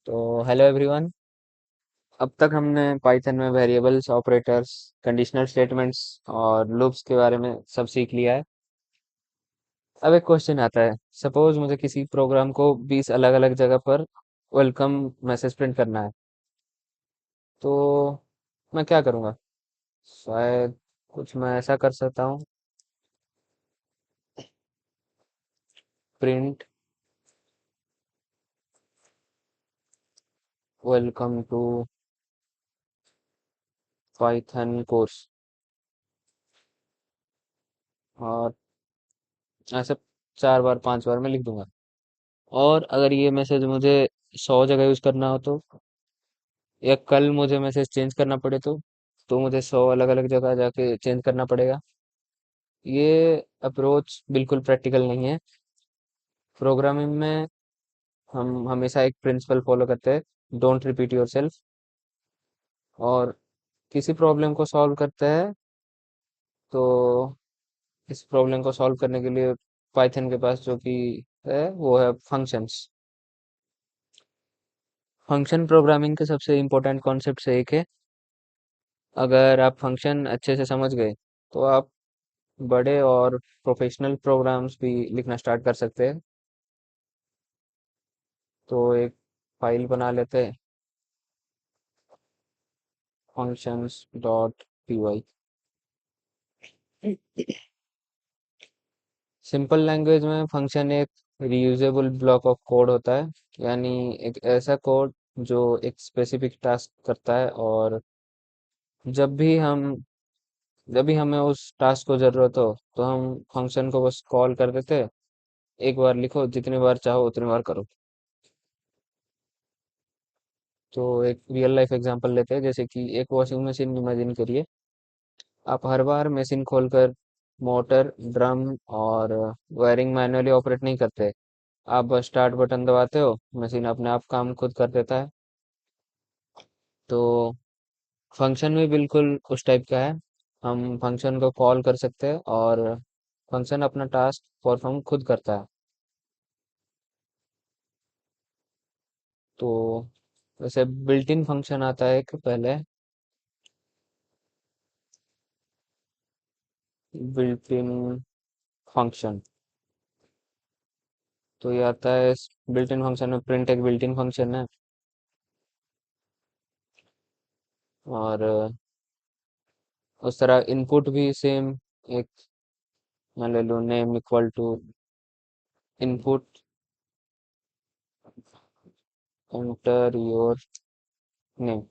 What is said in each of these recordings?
तो hello everyone. अब तक हमने पाइथन में वेरिएबल्स, ऑपरेटर्स, कंडीशनल स्टेटमेंट्स और लूप्स के बारे में सब सीख लिया है। अब एक क्वेश्चन आता है। सपोज मुझे किसी प्रोग्राम को 20 अलग अलग जगह पर वेलकम मैसेज प्रिंट करना है, तो मैं क्या करूँगा? शायद कुछ मैं ऐसा कर सकता हूँ। Print welcome to Python course, और ऐसे 4 बार 5 बार मैं लिख दूंगा। और अगर ये मैसेज मुझे 100 जगह यूज करना हो तो, या कल मुझे मैसेज चेंज करना पड़े तो मुझे 100 अलग अलग जगह जाके चेंज करना पड़ेगा। ये अप्रोच बिल्कुल प्रैक्टिकल नहीं है। प्रोग्रामिंग में हम हमेशा एक प्रिंसिपल फॉलो करते हैं, डोंट रिपीट योरसेल्फ। और किसी प्रॉब्लम को सॉल्व करते हैं तो इस प्रॉब्लम को सॉल्व करने के लिए पाइथन के पास जो कि है वो है फंक्शंस। फंक्शन प्रोग्रामिंग के सबसे इम्पोर्टेंट कॉन्सेप्ट से एक है। अगर आप फंक्शन अच्छे से समझ गए तो आप बड़े और प्रोफेशनल प्रोग्राम्स भी लिखना स्टार्ट कर सकते हैं। तो एक फाइल बना लेते हैं, functions dot py। Simple language में फंक्शन एक रीयूजेबल ब्लॉक ऑफ कोड होता है, यानी एक ऐसा कोड जो एक स्पेसिफिक टास्क करता है। और जब भी हम जब भी हमें उस टास्क को जरूरत हो तो हम फंक्शन को बस कॉल कर देते हैं। एक बार लिखो, जितनी बार चाहो उतनी बार करो। तो एक रियल लाइफ एग्जांपल लेते हैं, जैसे कि एक वॉशिंग मशीन इमेजिन करिए। आप हर बार मशीन खोलकर मोटर, ड्रम और वायरिंग मैन्युअली ऑपरेट नहीं करते। आप बस स्टार्ट बटन दबाते हो, मशीन अपने आप काम खुद कर देता है। तो फंक्शन भी बिल्कुल उस टाइप का है। हम फंक्शन को कॉल कर सकते हैं और फंक्शन अपना टास्क परफॉर्म खुद करता है। तो वैसे बिल्ट इन फंक्शन आता है एक पहले, बिल्ट इन फंक्शन। तो ये आता है बिल्ट इन फंक्शन में, प्रिंट एक बिल्ट इन फंक्शन है। और उस तरह इनपुट भी सेम, एक मान ले लो name equal to input, enter your name.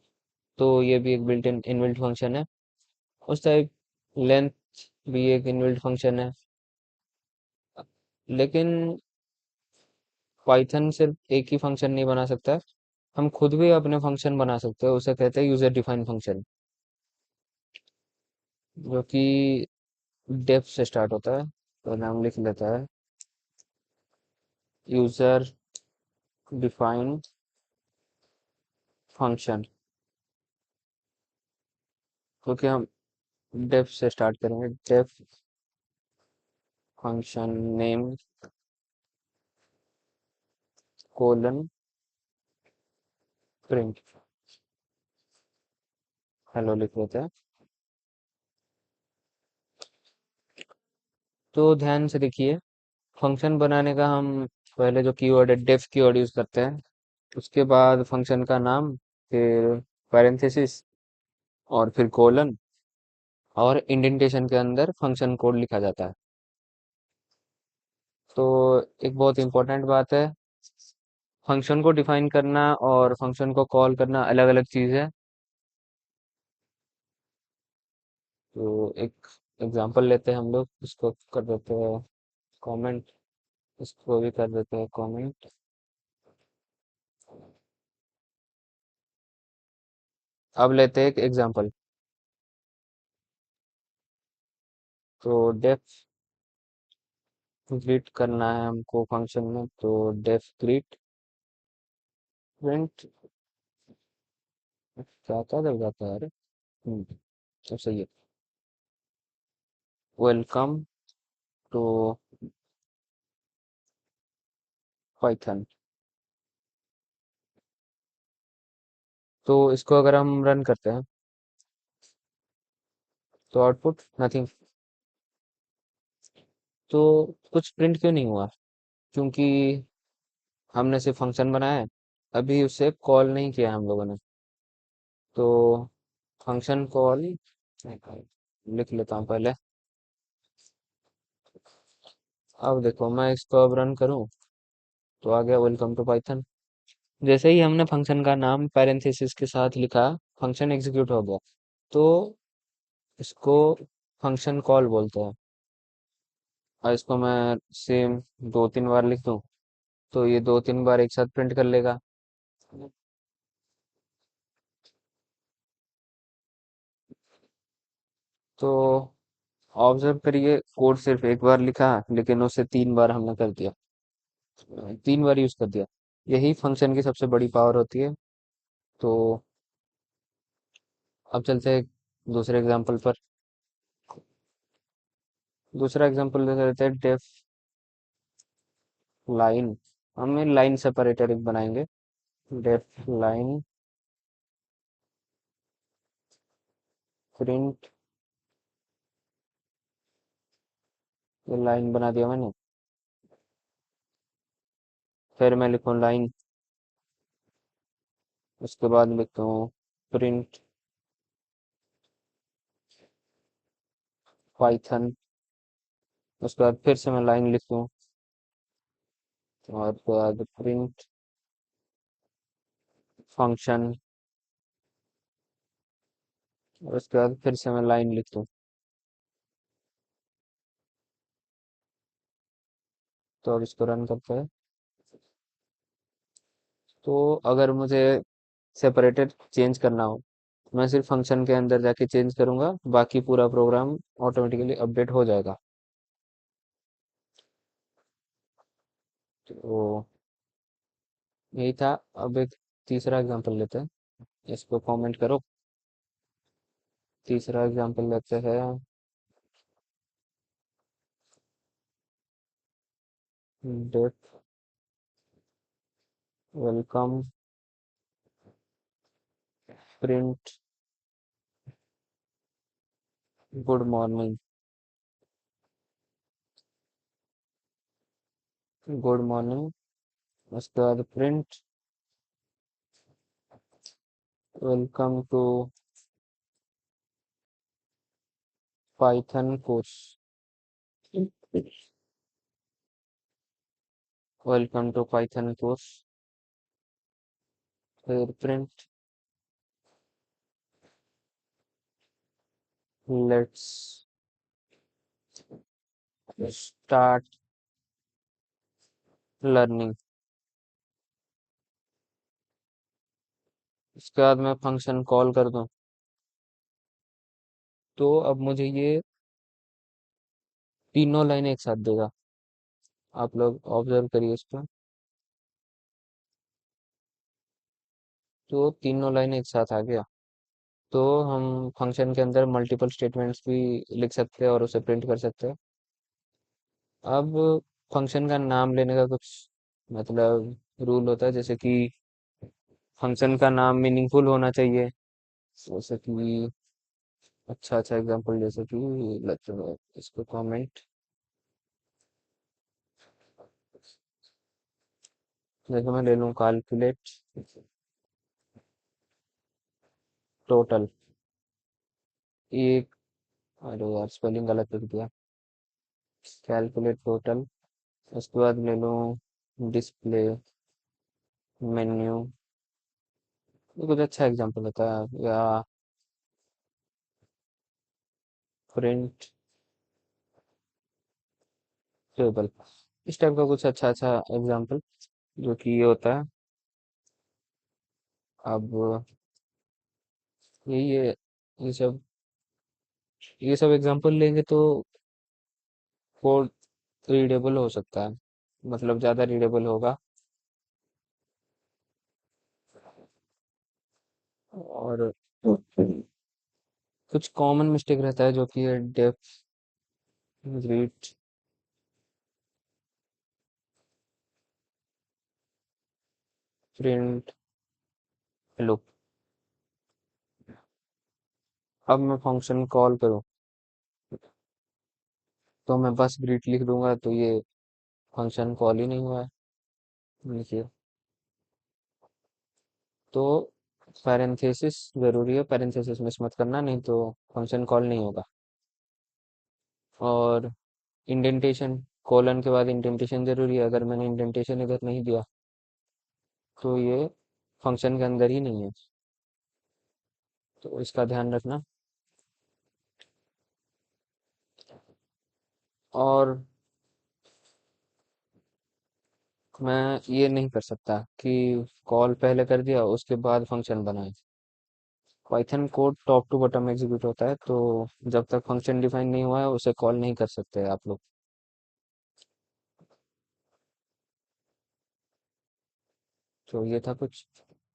तो ये भी एक बिल्ट इन इनबिल्ट फंक्शन है। उस टाइप लेंथ भी एक इनबिल्ट फंक्शन है। लेकिन पाइथन सिर्फ एक ही फंक्शन नहीं बना सकता। हम खुद भी अपने फंक्शन बना सकते हैं, उसे कहते हैं यूजर डिफाइन फंक्शन, जो कि डेफ से स्टार्ट होता है। तो नाम लिख लेता है, यूजर डिफाइंड फंक्शन। क्योंकि हम डेफ से स्टार्ट करेंगे, def function name colon print, hello लिख लेते हैं। तो ध्यान से देखिए, फंक्शन बनाने का हम पहले जो कीवर्ड है डेफ कीवर्ड यूज करते हैं। उसके बाद फंक्शन का नाम, फिर पैरेंथेसिस, और फिर कोलन, और इंडेंटेशन के अंदर फंक्शन कोड लिखा जाता है। तो एक बहुत इंपॉर्टेंट बात है, फंक्शन को डिफाइन करना और फंक्शन को कॉल करना अलग अलग चीज है। तो एक एग्जांपल लेते हैं हम लोग, इसको कर देते हैं कमेंट, इसको भी कर देते हैं कमेंट। अब लेते हैं एक एग्जांपल। तो डेफ ग्रीट करना है हमको फंक्शन में, तो डेफ ग्रीट प्रिंट क्या था, जब जाता है, अरे सब सही है। Welcome to Python. तो इसको अगर हम रन करते हैं तो आउटपुट नथिंग। तो कुछ प्रिंट क्यों नहीं हुआ? क्योंकि हमने सिर्फ फंक्शन बनाया है, अभी उसे कॉल नहीं किया हम लोगों ने। तो फंक्शन कॉल लिख लेता हूँ पहले। अब देखो मैं इसको अब रन करूँ तो आ गया वेलकम टू पाइथन। जैसे ही हमने फंक्शन का नाम पैरेंथेसिस के साथ लिखा, फंक्शन एग्जीक्यूट हो गया। तो इसको फंक्शन कॉल बोलते हैं। और इसको मैं सेम 2-3 बार लिख दूं तो ये 2-3 बार एक साथ प्रिंट कर लेगा। तो ऑब्जर्व करिए, कोड सिर्फ एक बार लिखा लेकिन उसे 3 बार हमने कर दिया, 3 बार यूज कर दिया। यही फंक्शन की सबसे बड़ी पावर होती है। तो अब चलते हैं दूसरे एग्जांपल पर। दूसरा एग्जांपल दे देते हैं, डेफ लाइन। हम लाइन सेपरेटर एक बनाएंगे, डेफ लाइन प्रिंट। ये लाइन बना दिया मैंने। फिर मैं लिखूँ लाइन, उसके बाद लिखता हूँ प्रिंट पाइथन। उसके बाद फिर से मैं लाइन लिखूँ और उसके बाद प्रिंट फंक्शन। और उसके बाद फिर से मैं लाइन लिख दूँ। तो अब इसको रन करते हैं। तो अगर मुझे सेपरेटेड चेंज करना हो, मैं सिर्फ फंक्शन के अंदर जाके चेंज करूंगा, बाकी पूरा प्रोग्राम ऑटोमेटिकली अपडेट हो जाएगा। तो यही था। अब एक तीसरा एग्जांपल लेते हैं, इसको कमेंट करो। तीसरा एग्जांपल लेते हैं, def welcome print good morning. Good morning, उसके बाद print welcome to Python course. Welcome to Python course, फिर प्रिंट लेट्स स्टार्ट लर्निंग। उसके बाद मैं फंक्शन कॉल कर दूं तो अब मुझे ये तीनों लाइन एक साथ देगा। आप लोग ऑब्जर्व करिए इसको। तो तीनों लाइन एक साथ आ गया। तो हम फंक्शन के अंदर मल्टीपल स्टेटमेंट्स भी लिख सकते हैं और उसे प्रिंट कर सकते हैं। अब फंक्शन का नाम लेने का कुछ मतलब रूल होता है, जैसे कि फंक्शन का नाम मीनिंगफुल होना चाहिए। जैसे कि अच्छा अच्छा एग्जांपल, जैसे कि इसको कमेंट, जैसे मैं ले लूँ कैलकुलेट टोटल। एक, अरे यार स्पेलिंग गलत लिख दिया। Calculate total. उसके बाद ले लूँ डिस्प्ले मेन्यू। ये कुछ अच्छा एग्जांपल होता है, या प्रिंट टेबल। इस टाइप का कुछ अच्छा अच्छा एग्जांपल जो कि ये होता है। अब यही है, ये सब ये सब एग्जांपल लेंगे तो कोड रीडेबल हो सकता है, मतलब ज्यादा रीडेबल होगा। और कुछ कॉमन मिस्टेक रहता है जो कि है डेफ ग्रीट प्रिंट हेलो। अब मैं फंक्शन कॉल करूँ तो मैं बस ग्रीट लिख दूंगा तो ये फंक्शन कॉल ही नहीं हुआ है। देखिए, तो पैरेंथेसिस जरूरी है, पैरेंथेसिस मिस मत करना नहीं तो फंक्शन कॉल नहीं होगा। और इंडेंटेशन, कोलन के बाद इंडेंटेशन जरूरी है, अगर मैंने इंडेंटेशन इधर नहीं दिया तो ये फंक्शन के अंदर ही नहीं है, तो इसका ध्यान रखना। और मैं ये नहीं कर सकता कि कॉल पहले कर दिया उसके बाद फंक्शन बनाए। Python code top to bottom execute होता है, तो जब तक फंक्शन डिफाइन नहीं हुआ है उसे कॉल नहीं कर सकते आप लोग। तो ये था कुछ।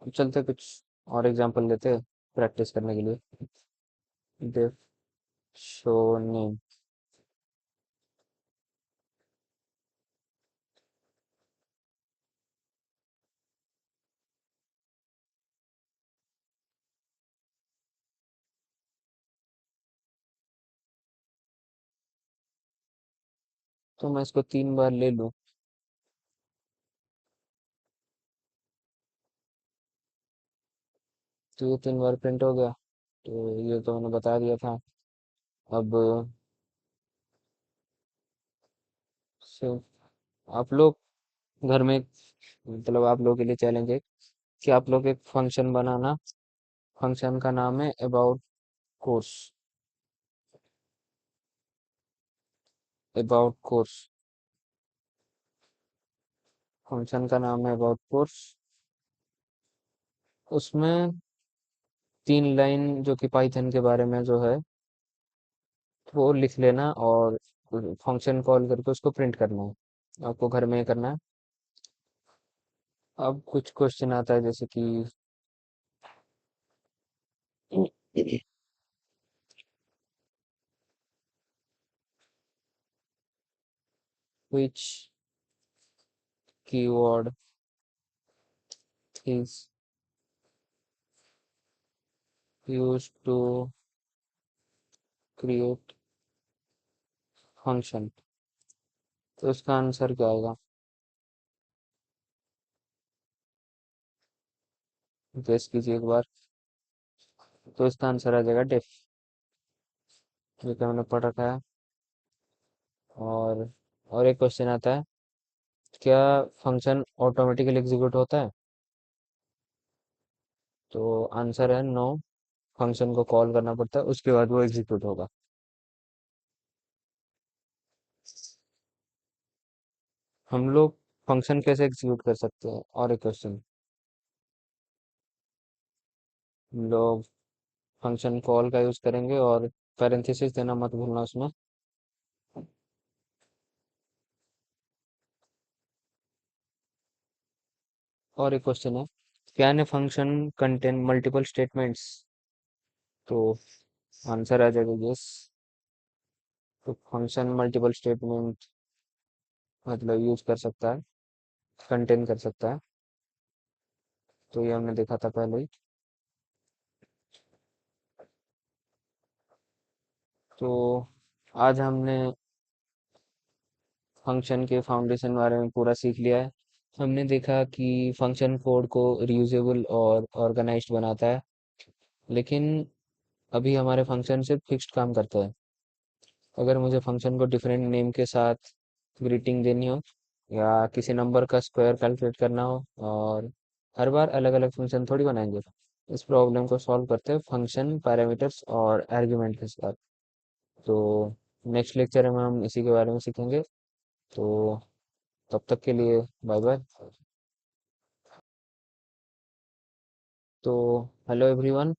अब चलते कुछ और एग्जांपल लेते हैं प्रैक्टिस करने के लिए। डिफ शो नेम। तो मैं इसको 3 बार ले लूँ तो ये 3 बार प्रिंट हो गया। तो ये तो मैंने बता दिया था। अब सिर्फ आप लोग घर में, मतलब आप लोगों के लिए चैलेंज है कि आप लोग एक फंक्शन बनाना। फंक्शन का नाम है about course. About course, function का नाम है अबाउट कोर्स। उसमें 3 लाइन जो कि पाइथन के बारे में जो है वो लिख लेना और फंक्शन कॉल करके उसको प्रिंट करना है, आपको घर में ही करना है। अब कुछ क्वेश्चन आता है जैसे कि which keyword is used to create function। तो इसका आंसर क्या आएगा? गेस कीजिए एक बार। तो इसका आंसर आ जाएगा डिफ, जो कि हमने पढ़ रखा है। और एक क्वेश्चन आता है, क्या फंक्शन ऑटोमेटिकली एग्जीक्यूट होता है? तो आंसर है नो, फंक्शन को कॉल करना पड़ता है उसके बाद वो एग्जीक्यूट होगा। हम लोग फंक्शन कैसे एग्जीक्यूट कर सकते हैं? और एक क्वेश्चन, हम लोग फंक्शन कॉल का यूज करेंगे और पैरेंथेसिस देना मत भूलना उसमें। और एक क्वेश्चन है, can a function contain multiple statements? तो आंसर आ जाएगा यस। तो फंक्शन मल्टीपल स्टेटमेंट मतलब यूज कर सकता है, कंटेन कर सकता है। तो ये हमने देखा था पहले ही। तो आज हमने फंक्शन के फाउंडेशन बारे में पूरा सीख लिया है। हमने देखा कि फंक्शन कोड को रीयूजेबल और ऑर्गेनाइज्ड बनाता है, लेकिन अभी हमारे फंक्शन सिर्फ फिक्स्ड काम करते हैं। अगर मुझे फंक्शन को डिफरेंट नेम के साथ ग्रीटिंग देनी हो या किसी नंबर का स्क्वायर कैलकुलेट करना हो, और हर बार अलग अलग फंक्शन थोड़ी बनाएंगे। इस प्रॉब्लम को सॉल्व करते हैं फंक्शन पैरामीटर्स और आर्ग्यूमेंट के साथ। तो नेक्स्ट लेक्चर में हम इसी के बारे में सीखेंगे। तो तब तक के लिए बाय बाय। तो हेलो एवरीवन,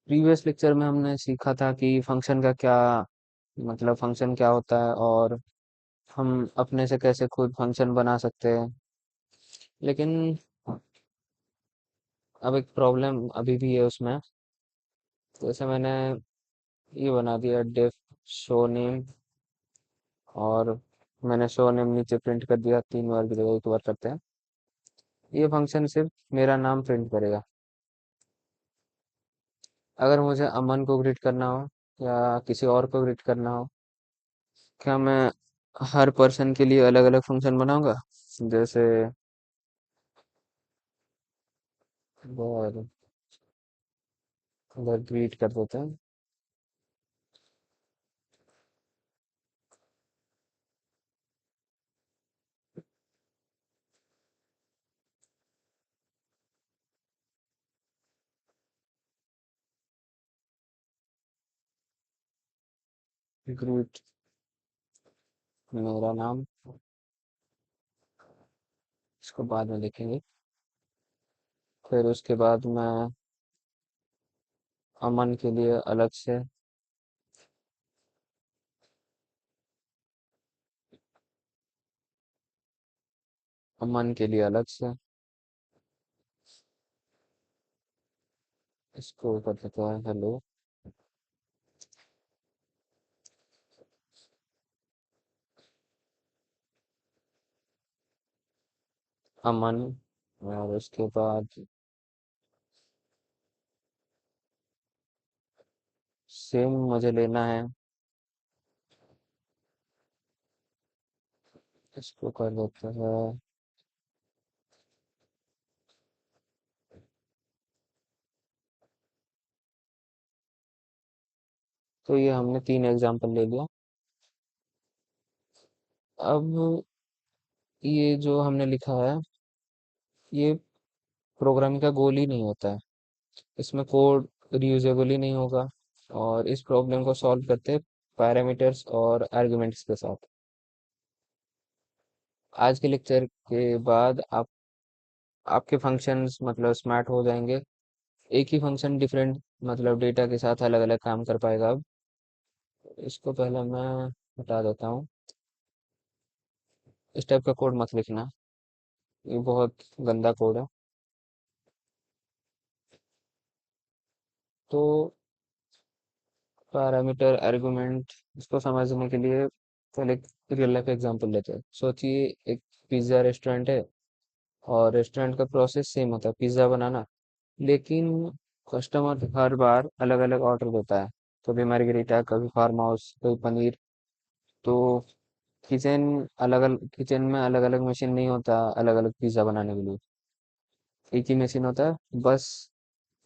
प्रीवियस लेक्चर में हमने सीखा था कि फंक्शन का क्या मतलब, फंक्शन क्या होता है और हम अपने से कैसे खुद फंक्शन बना सकते हैं। लेकिन अब एक प्रॉब्लम अभी भी है उसमें। जैसे मैंने ये बना दिया डिफ शो नेम, और मैंने शो नेम नीचे प्रिंट कर दिया, 3 बार की जगह एक बार करते हैं। ये फंक्शन सिर्फ मेरा नाम प्रिंट करेगा। अगर मुझे अमन को ग्रीट करना हो या किसी और को ग्रीट करना हो, क्या मैं हर पर्सन के लिए अलग अलग फंक्शन बनाऊंगा? जैसे वो ग्रीट कर देते हैं। ग्रीट मेरा नाम, इसको बाद में लिखेंगे। फिर उसके बाद मैं अमन के लिए अलग से, अमन के लिए अलग से, इसको कर देते हैं हेलो अमन। और उसके बाद सेम मुझे लेना है, इसको कर देते हैं। तो ये हमने 3 एग्जांपल ले लिया। अब ये जो हमने लिखा है, ये प्रोग्रामिंग का गोल ही नहीं होता है। इसमें कोड रीयूजेबल ही नहीं होगा। और इस प्रॉब्लम को सॉल्व करते हैं पैरामीटर्स और आर्गुमेंट्स के साथ। आज के लेक्चर के बाद आपके फंक्शंस मतलब स्मार्ट हो जाएंगे। एक ही फंक्शन डिफरेंट मतलब डेटा के साथ अलग अलग काम कर पाएगा। अब इसको पहले मैं हटा देता हूँ। इस टाइप का कोड मत लिखना, ये बहुत गंदा कोड है। तो पैरामीटर आर्गुमेंट, इसको समझने के लिए पहले एक रियल लाइफ एग्जांपल लेते हैं। सोचिए एक पिज्ज़ा रेस्टोरेंट है, और रेस्टोरेंट का प्रोसेस सेम होता है, पिज्ज़ा बनाना। लेकिन कस्टमर हर बार अलग अलग ऑर्डर देता है, कभी मार्गेरिटा, कभी फार्म हाउस, कभी पनीर। तो किचन में अलग अलग मशीन नहीं होता अलग अलग पिज्ज़ा बनाने के लिए। एक ही मशीन होता है, बस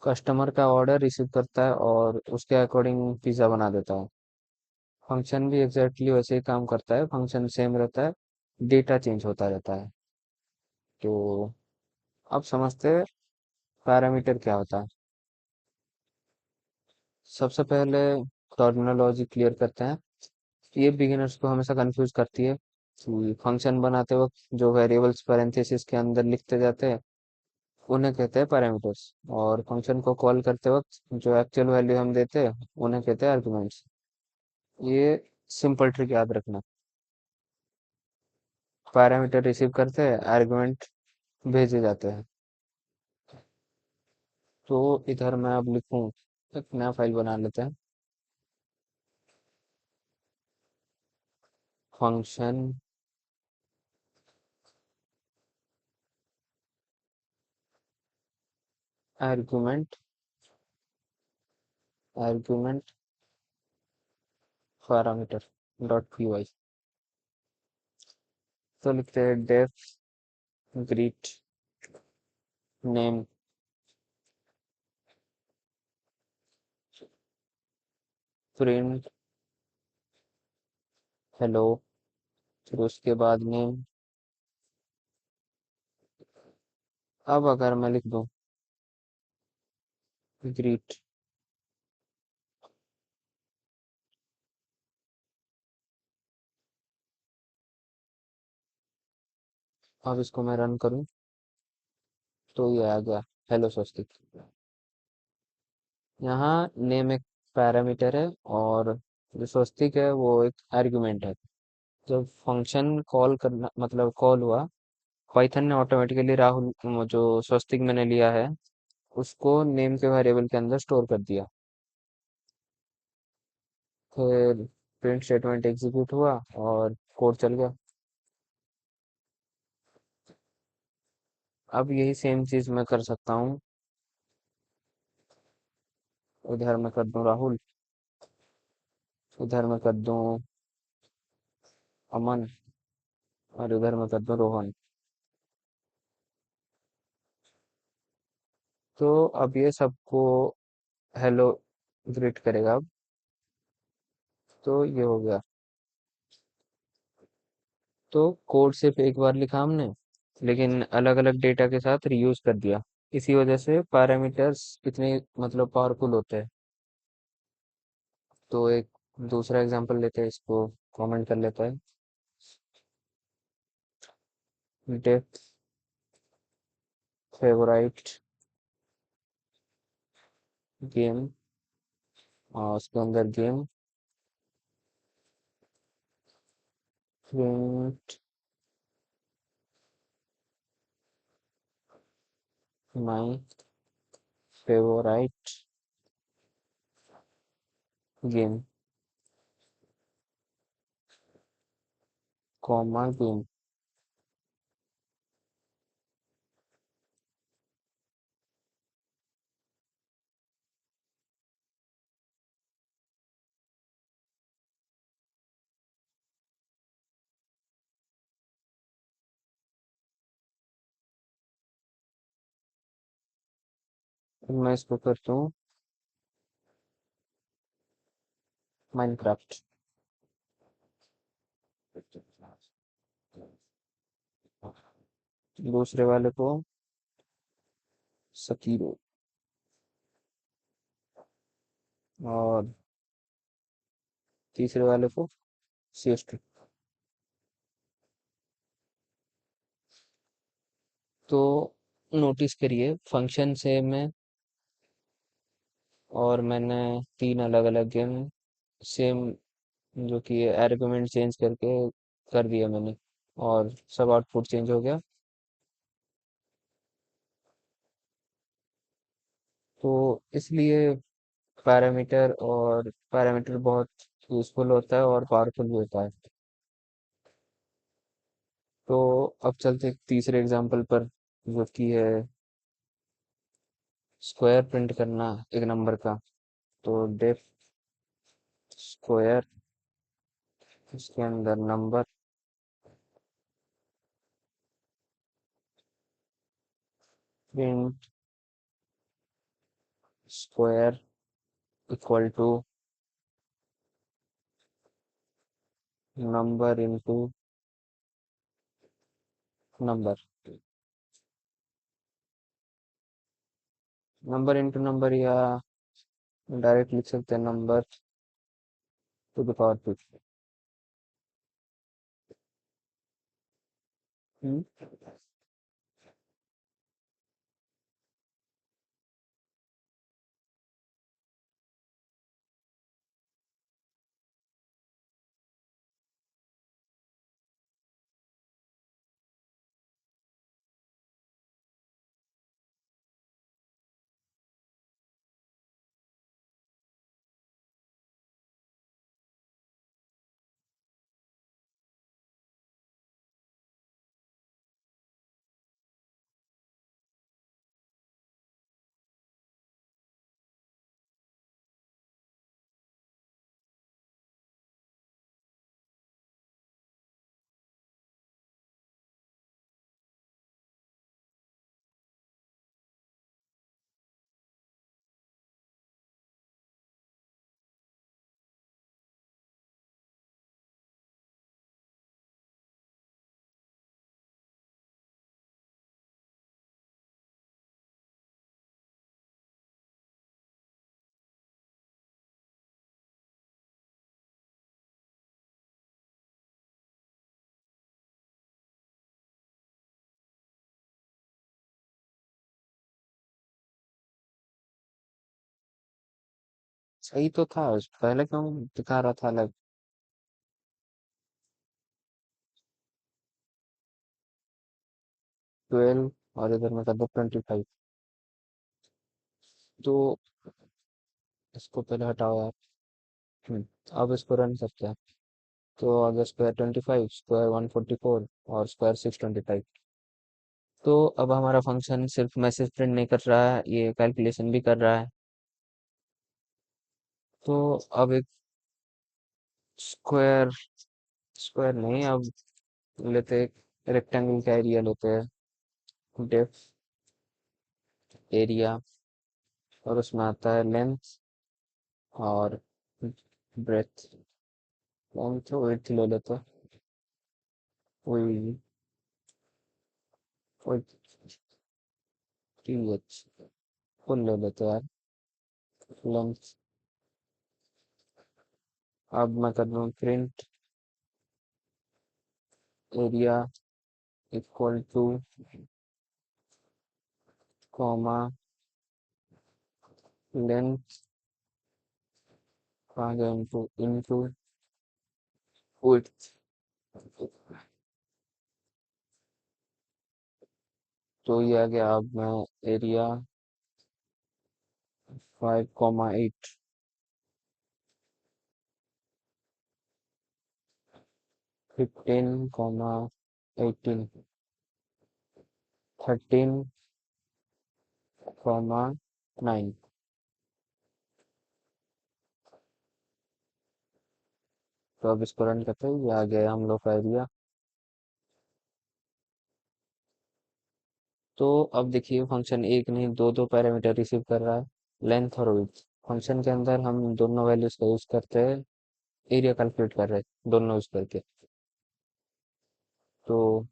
कस्टमर का ऑर्डर रिसीव करता है और उसके अकॉर्डिंग पिज्ज़ा बना देता है। फंक्शन भी एग्जैक्टली वैसे ही काम करता है, फंक्शन सेम रहता है, डेटा चेंज होता रहता है। तो अब समझते हैं पैरामीटर क्या होता है। सबसे पहले टर्मिनोलॉजी क्लियर करते हैं। ये बिगिनर्स को हमेशा कंफ्यूज करती है कि फंक्शन बनाते वक्त जो वेरिएबल्स पैरेंथेसिस के अंदर लिखते जाते हैं उन्हें कहते हैं पैरामीटर्स, और फंक्शन को कॉल करते वक्त जो एक्चुअल वैल्यू हम देते हैं उन्हें कहते हैं आर्गुमेंट्स। ये सिंपल ट्रिक याद रखना। पैरामीटर रिसीव करते हैं, आर्गुमेंट भेजे जाते हैं। तो इधर मैं अब लिखूं, एक नया फाइल बना लेते हैं। Function argument, argument parameter dot P Y. तो लिखते हैं def greet name print hello, फिर उसके बाद नेम। अब अगर मैं लिख दूं ग्रीट, अब इसको मैं रन करूं तो ये आ गया हेलो स्वस्तिक। यहाँ नेम एक पैरामीटर है और जो स्वस्तिक है वो एक आर्गुमेंट है। जब फंक्शन कॉल करना मतलब कॉल हुआ, पाइथन ने ऑटोमेटिकली राहुल वो जो स्वस्तिक मैंने लिया है उसको नेम के वेरिएबल के अंदर स्टोर कर दिया। फिर प्रिंट स्टेटमेंट एग्जीक्यूट हुआ और कोड चल गया। अब यही सेम चीज मैं कर सकता हूँ इधर मैं कर दूं राहुल, इधर मैं कर दूं अमन, और इधर मैं कर दूं रोहन। तो अब ये सबको हेलो ग्रीट करेगा अब। तो ये हो गया। तो कोड सिर्फ एक बार लिखा हमने, लेकिन अलग अलग डेटा के साथ रीयूज कर दिया। इसी वजह से पैरामीटर्स इतने मतलब पावरफुल होते हैं। तो एक दूसरा एग्जांपल लेते हैं, इसको कमेंट कर लेता है। डेफ फेवराइट गेम, और उसके अंदर game print my favourite game, comma game. मैं इसको करता हूँ माइनक्राफ्ट। दूसरे वाले को सकीरो, और तीसरे वाले को सीएसटी। तो नोटिस करिए फंक्शन से मैं, और मैंने तीन अलग अलग गेम सेम, जो कि आर्गुमेंट चेंज करके कर दिया मैंने, और सब आउटपुट चेंज हो गया। तो इसलिए पैरामीटर बहुत यूजफुल होता है और पावरफुल भी होता है। तो अब चलते हैं तीसरे एग्जांपल पर, जो कि है स्क्वायर प्रिंट करना एक नंबर का। तो डेफ स्क्वायर, इसके अंदर number, print square equal to number into number, number into number, या डायरेक्ट लिख सकते हैं number to the power two. सही तो था, पहले क्यों दिखा रहा था अलग? 12, और इधर में कर दो 25। तो इसको पहले हटाओ आप। अब इसको रन करते हैं। तो अगर स्क्वायर 25, स्क्वायर 144, और स्क्वायर 625। तो अब हमारा फंक्शन सिर्फ मैसेज प्रिंट नहीं कर रहा है, ये कैलकुलेशन भी कर रहा है। तो अब एक स्क्वायर स्क्वायर नहीं, अब लेते एक रेक्टेंगल का एरिया लेते हैं। डेप्थ एरिया, और उसमें आता है लेंथ और ब्रेथ। लेंथ विड्थ ले लेते हैं। वही वही TH फुल ले लेते हैं यार। लेंथ। अब मैं कर दूँ print area equal two comma length कहाँ गया, इंटू इंटू विड्थ। तो ये आ गया। अब मैं एरिया 5,8, 15,18, 13,9। तो अब इसको रन करते हैं, ये आ गया हम लोग का एरिया। तो अब देखिए फंक्शन एक नहीं दो दो पैरामीटर रिसीव कर रहा है, लेंथ और विड्थ। फंक्शन के अंदर हम दोनों वैल्यूज का यूज करते हैं, एरिया कैलकुलेट कर रहे हैं दोनों यूज करके। तो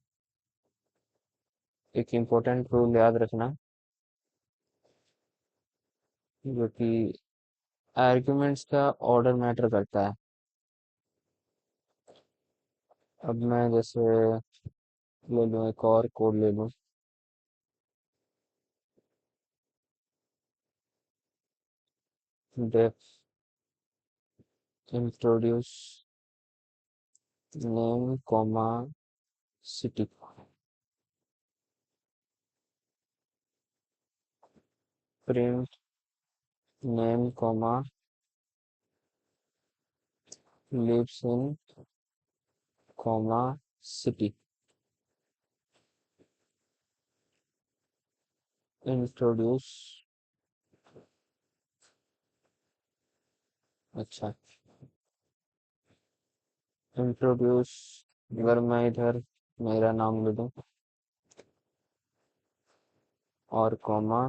एक इम्पोर्टेंट रूल याद रखना, जो कि आर्ग्यूमेंट्स का ऑर्डर मैटर करता है। अब मैं जैसे ले लूँ, एक और कोड ले लूँ। Def introduce name comma city, print name comma lives in comma city, introduce. अच्छा, इंट्रोड्यूस। अगर मैं इधर मेरा नाम ले दूं और कॉमा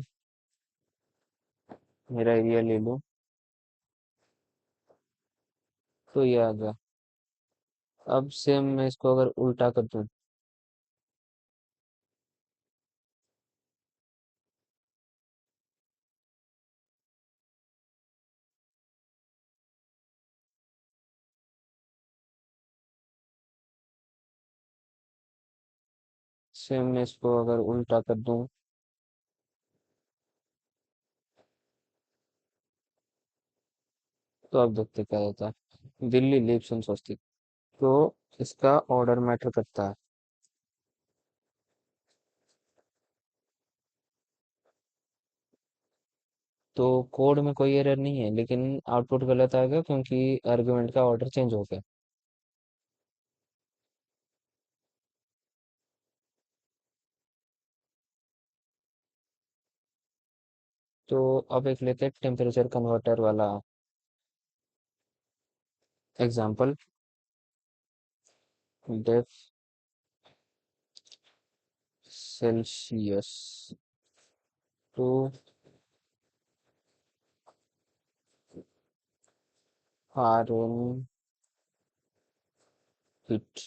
मेरा एरिया ले लूं, तो ये आ गया। अब सेम मैं इसको अगर उल्टा कर दूं, सेम मैं इसको अगर उल्टा कर दूं, तो अब देखते क्या होता है। दिल्ली लीव्स इन स्वस्तिक। तो इसका ऑर्डर मैटर करता है। तो कोड में कोई एरर नहीं है, लेकिन आउटपुट गलत आएगा क्योंकि आर्गुमेंट का ऑर्डर चेंज हो गया। तो अब एक लेते हैं टेम्परेचर कन्वर्टर वाला एग्जांपल। डेफ सेल्सियस टू फारेनहीट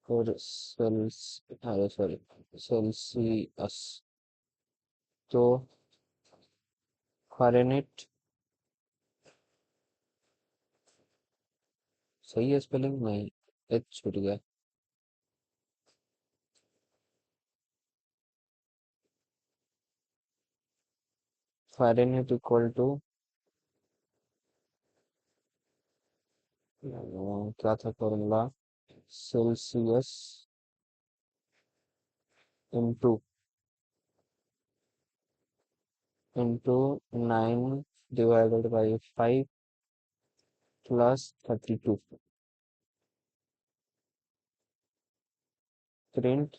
और अरे सॉरी, सेल्सियस। तो फारेनहीट सही है स्पेलिंग, नहीं एच छूट गया। फारेनहीट इक्वल टू क्या था formula, celsius into into 9 divided by 5 plus 32। Print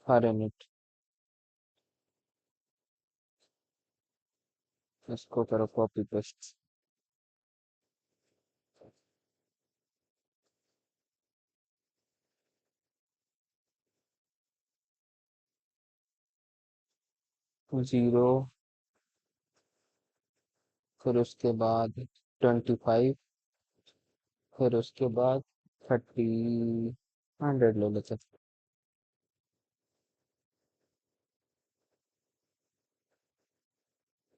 fahrenheit. इसको करो कॉपी पेस्ट। 0, फिर उसके बाद 25, फिर उसके बाद 30, 100 ले लेते हैं।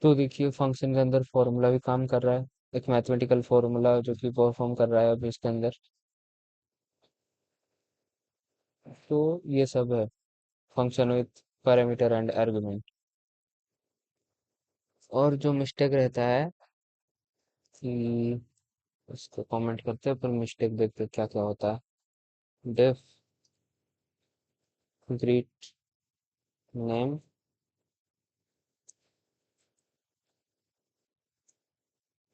तो देखिए फंक्शन के अंदर फॉर्मूला भी काम कर रहा है, एक मैथमेटिकल फॉर्मूला जो कि परफॉर्म कर रहा है अभी इसके अंदर। तो ये सब है function with parameter and argument. और जो मिस्टेक रहता है कि इसको कमेंट करते हैं, पर मिस्टेक देखते हैं क्या क्या होता है। Def greet name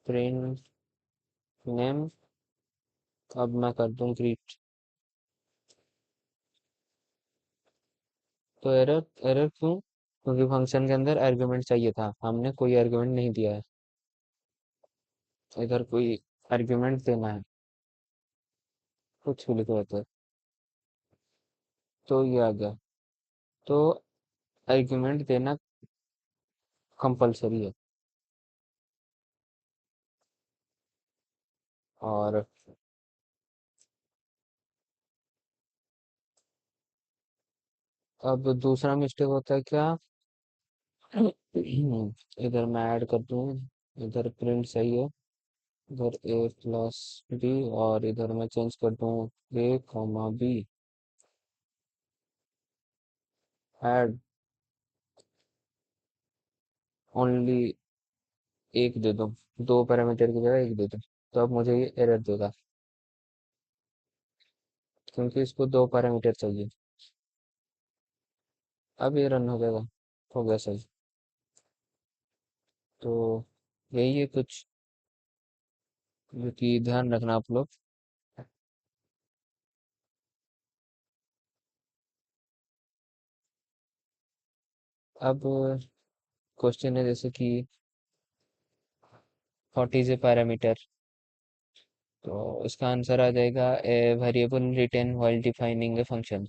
print name, अब मैं कर दूं ग्रीट। तो एरर, एरर क्यों? क्योंकि फंक्शन के अंदर आर्गुमेंट चाहिए था, हमने कोई आर्गुमेंट नहीं दिया है। इधर कोई आर्गुमेंट देना है, कुछ भी लिखो होता है। तो ये आ गया। तो आर्गुमेंट देना कंपलसरी है। और अब दूसरा मिस्टेक होता है क्या? इधर मैं ऐड कर दूं, इधर प्रिंट सही है, इधर ए प्लस बी, और इधर मैं चेंज कर दूं ए कॉमा बी। ऐड ओनली एक दे दो, दो पैरामीटर की जगह एक दे दो। तो अब मुझे ये एरर देगा, क्योंकि इसको दो पैरामीटर चाहिए। अब ये रन हो जाएगा, हो गया सही। तो यही है कुछ जो कि ध्यान रखना आप लोग। अब क्वेश्चन है जैसे कि व्हाट इज ए पैरामीटर, तो इसका आंसर आ जाएगा a variable written while defining a function.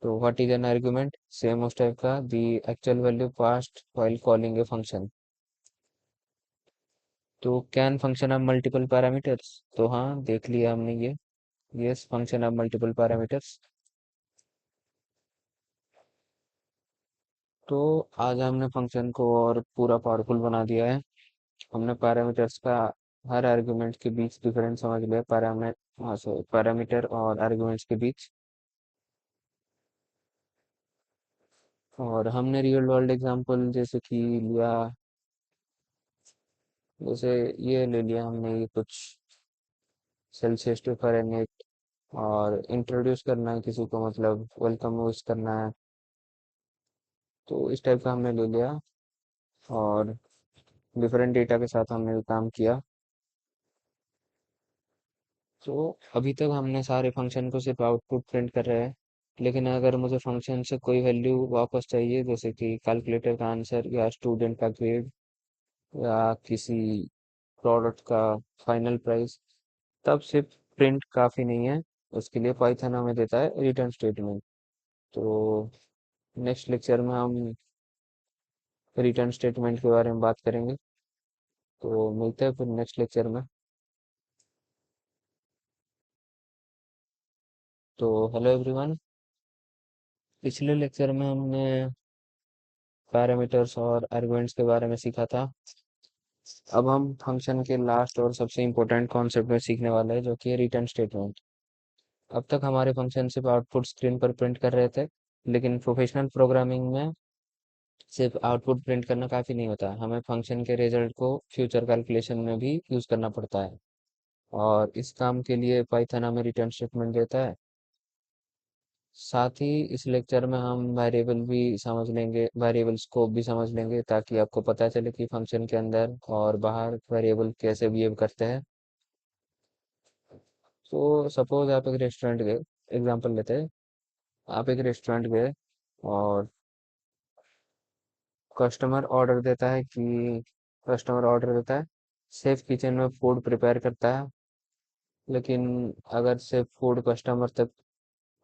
तो what is an argument, same उस टाइप का, the actual value passed while calling a function. तो can function of multiple parameters, तो हाँ देख लिया हमने ये, yes function of multiple parameters. तो आज हमने फंक्शन को और पूरा पावरफुल बना दिया है। हमने पैरामीटर्स का, हर आर्गुमेंट के बीच डिफरेंस समझ लिया, पैरामीटर और आर्गुमेंट्स के बीच। और हमने रियल वर्ल्ड एग्जांपल जैसे कि लिया, जैसे ये ले लिया हमने, ये कुछ सेल्सियस टू फ़ारेनहाइट, और इंट्रोड्यूस करना है किसी को, मतलब वेलकम विश करना है, तो इस टाइप का हमने ले लिया। और डिफरेंट डेटा के साथ हमने ये काम किया। तो अभी तक हमने सारे फंक्शन को सिर्फ आउटपुट प्रिंट कर रहे हैं, लेकिन अगर मुझे फंक्शन से कोई वैल्यू वापस चाहिए, जैसे कि कैलकुलेटर का आंसर, या स्टूडेंट का ग्रेड, या किसी प्रोडक्ट का फाइनल प्राइस, तब सिर्फ प्रिंट काफ़ी नहीं है। उसके लिए पाइथन हमें देता है रिटर्न स्टेटमेंट। तो नेक्स्ट लेक्चर में हम रिटर्न स्टेटमेंट के बारे में बात करेंगे। तो मिलते हैं फिर नेक्स्ट लेक्चर में। तो हेलो एवरीवन, पिछले लेक्चर में हमने पैरामीटर्स और आर्गुमेंट्स के बारे में सीखा था। अब हम फंक्शन के लास्ट और सबसे इम्पोर्टेंट कॉन्सेप्ट में सीखने वाले हैं, जो कि है रिटर्न स्टेटमेंट। अब तक हमारे फंक्शन सिर्फ आउटपुट स्क्रीन पर प्रिंट कर रहे थे, लेकिन प्रोफेशनल प्रोग्रामिंग में सिर्फ आउटपुट प्रिंट करना काफ़ी नहीं होता, हमें फंक्शन के रिजल्ट को फ्यूचर कैलकुलेशन में भी यूज़ करना पड़ता है। और इस काम के लिए पाइथन हमें रिटर्न स्टेटमेंट देता है। साथ ही इस लेक्चर में हम वेरिएबल भी समझ लेंगे, वेरिएबल स्कोप भी समझ लेंगे, ताकि आपको पता चले कि फंक्शन के अंदर और बाहर वेरिएबल कैसे बिहेव करते हैं। तो सपोज आप एक रेस्टोरेंट गए, एग्जांपल लेते हैं, आप एक रेस्टोरेंट गए और कस्टमर ऑर्डर देता है कि कस्टमर ऑर्डर देता है, सेफ किचन में फूड प्रिपेयर करता है, लेकिन अगर सेफ फूड कस्टमर तक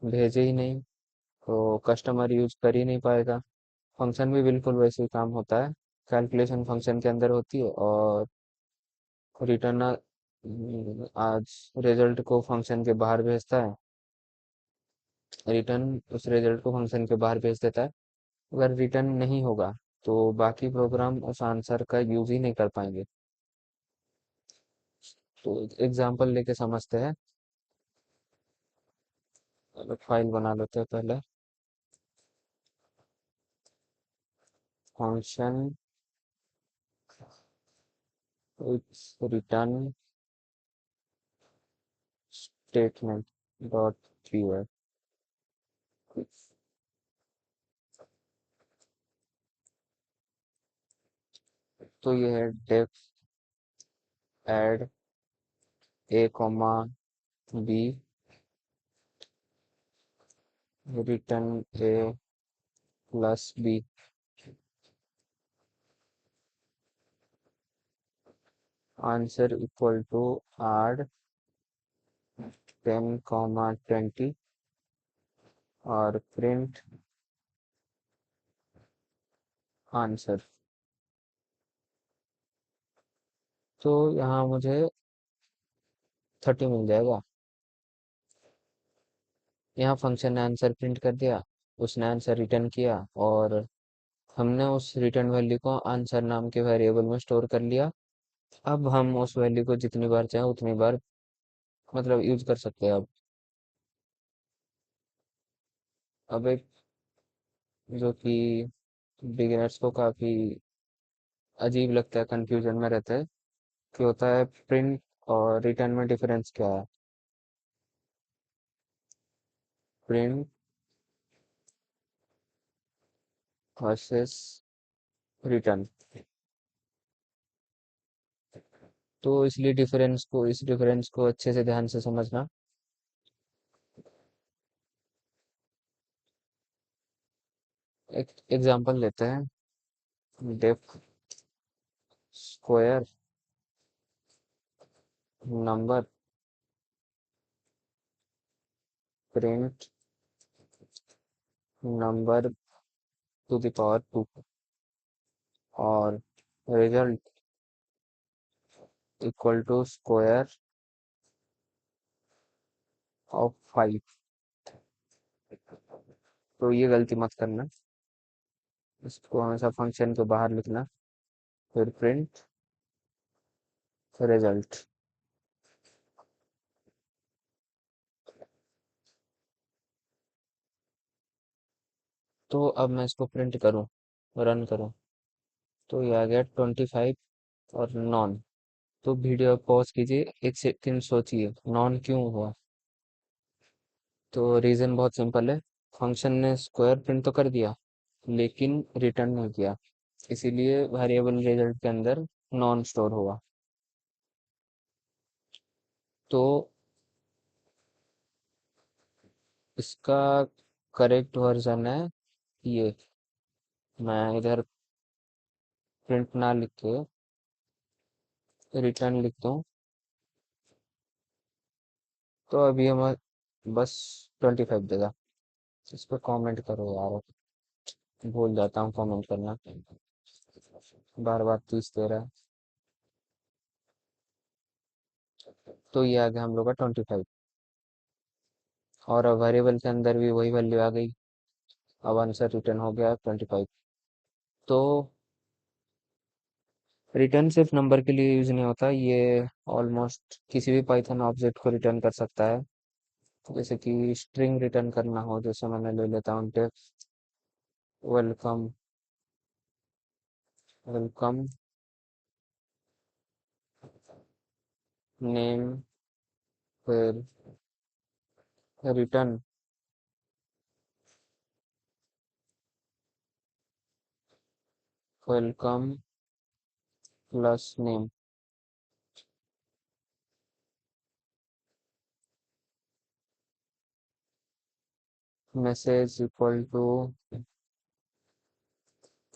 भेजे ही नहीं तो कस्टमर यूज कर ही नहीं पाएगा। फंक्शन भी बिल्कुल वैसे ही काम होता है, कैलकुलेशन फंक्शन के अंदर होती है और रिटर्न आज रिजल्ट को फंक्शन के बाहर भेजता है, रिटर्न उस रिजल्ट को फंक्शन के बाहर भेज देता है। अगर रिटर्न नहीं होगा तो बाकी प्रोग्राम उस आंसर का यूज ही नहीं कर पाएंगे। तो एग्जांपल लेके समझते हैं। फाइल बना लेते हैं पहले। Function return statement dot P Y. तो ये है def add A comma B return A plus B. Answer equal to R 10, 20 और प्रिंट आंसर। तो यहाँ मुझे 30 मिल जाएगा। यहाँ फंक्शन ने आंसर प्रिंट कर दिया, उसने आंसर रिटर्न किया और हमने उस रिटर्न वैल्यू को आंसर नाम के वेरिएबल में स्टोर कर लिया। अब हम उस वैल्यू को जितनी बार चाहे उतनी बार मतलब यूज कर सकते हैं। अब एक जो कि बिगिनर्स को काफी अजीब लगता है, कंफ्यूजन में रहता है कि होता है प्रिंट और रिटर्न में डिफरेंस क्या है। Print versus return. तो इसलिए इस डिफरेंस को अच्छे से ध्यान से समझना। एक एग्जांपल लेते हैं। Def square number print number to the power 2 और result equal to square of 5। तो ये गलती मत करना, इसको हमेशा फंक्शन के बाहर लिखना, फिर प्रिंट रिजल्ट। तो अब मैं इसको प्रिंट करूं, रन करूं, तो ये आ गया 25 और नॉन। तो वीडियो पॉज कीजिए, एक सेकंड सोचिए नॉन क्यों हुआ। तो रीजन बहुत सिंपल है, फंक्शन ने स्क्वायर प्रिंट तो कर दिया लेकिन रिटर्न नहीं किया, इसीलिए वेरिएबल रिजल्ट के अंदर नॉन स्टोर हुआ। तो इसका करेक्ट वर्जन है ये। मैं इधर प्रिंट ना लिख के रिटर्न लिखता हूँ। तो अभी हम बस 25 देगा। इस पर कमेंट करो यार, भूल जाता हूँ कमेंट करना, बार बार 30 दे रहा है। तो ये आ गया हम लोग का 25 और अब वेरिएबल के अंदर भी वही वैल्यू आ गई। अब आंसर रिटर्न हो गया 25। तो रिटर्न सिर्फ नंबर के लिए यूज नहीं होता, ये ऑलमोस्ट किसी भी पाइथन ऑब्जेक्ट को रिटर्न कर सकता है। जैसे कि स्ट्रिंग रिटर्न करना हो, जैसे मैंने ले लेता हूँ डेफ वेलकम वेलकम नेम, फिर return welcome plus name. Message equal to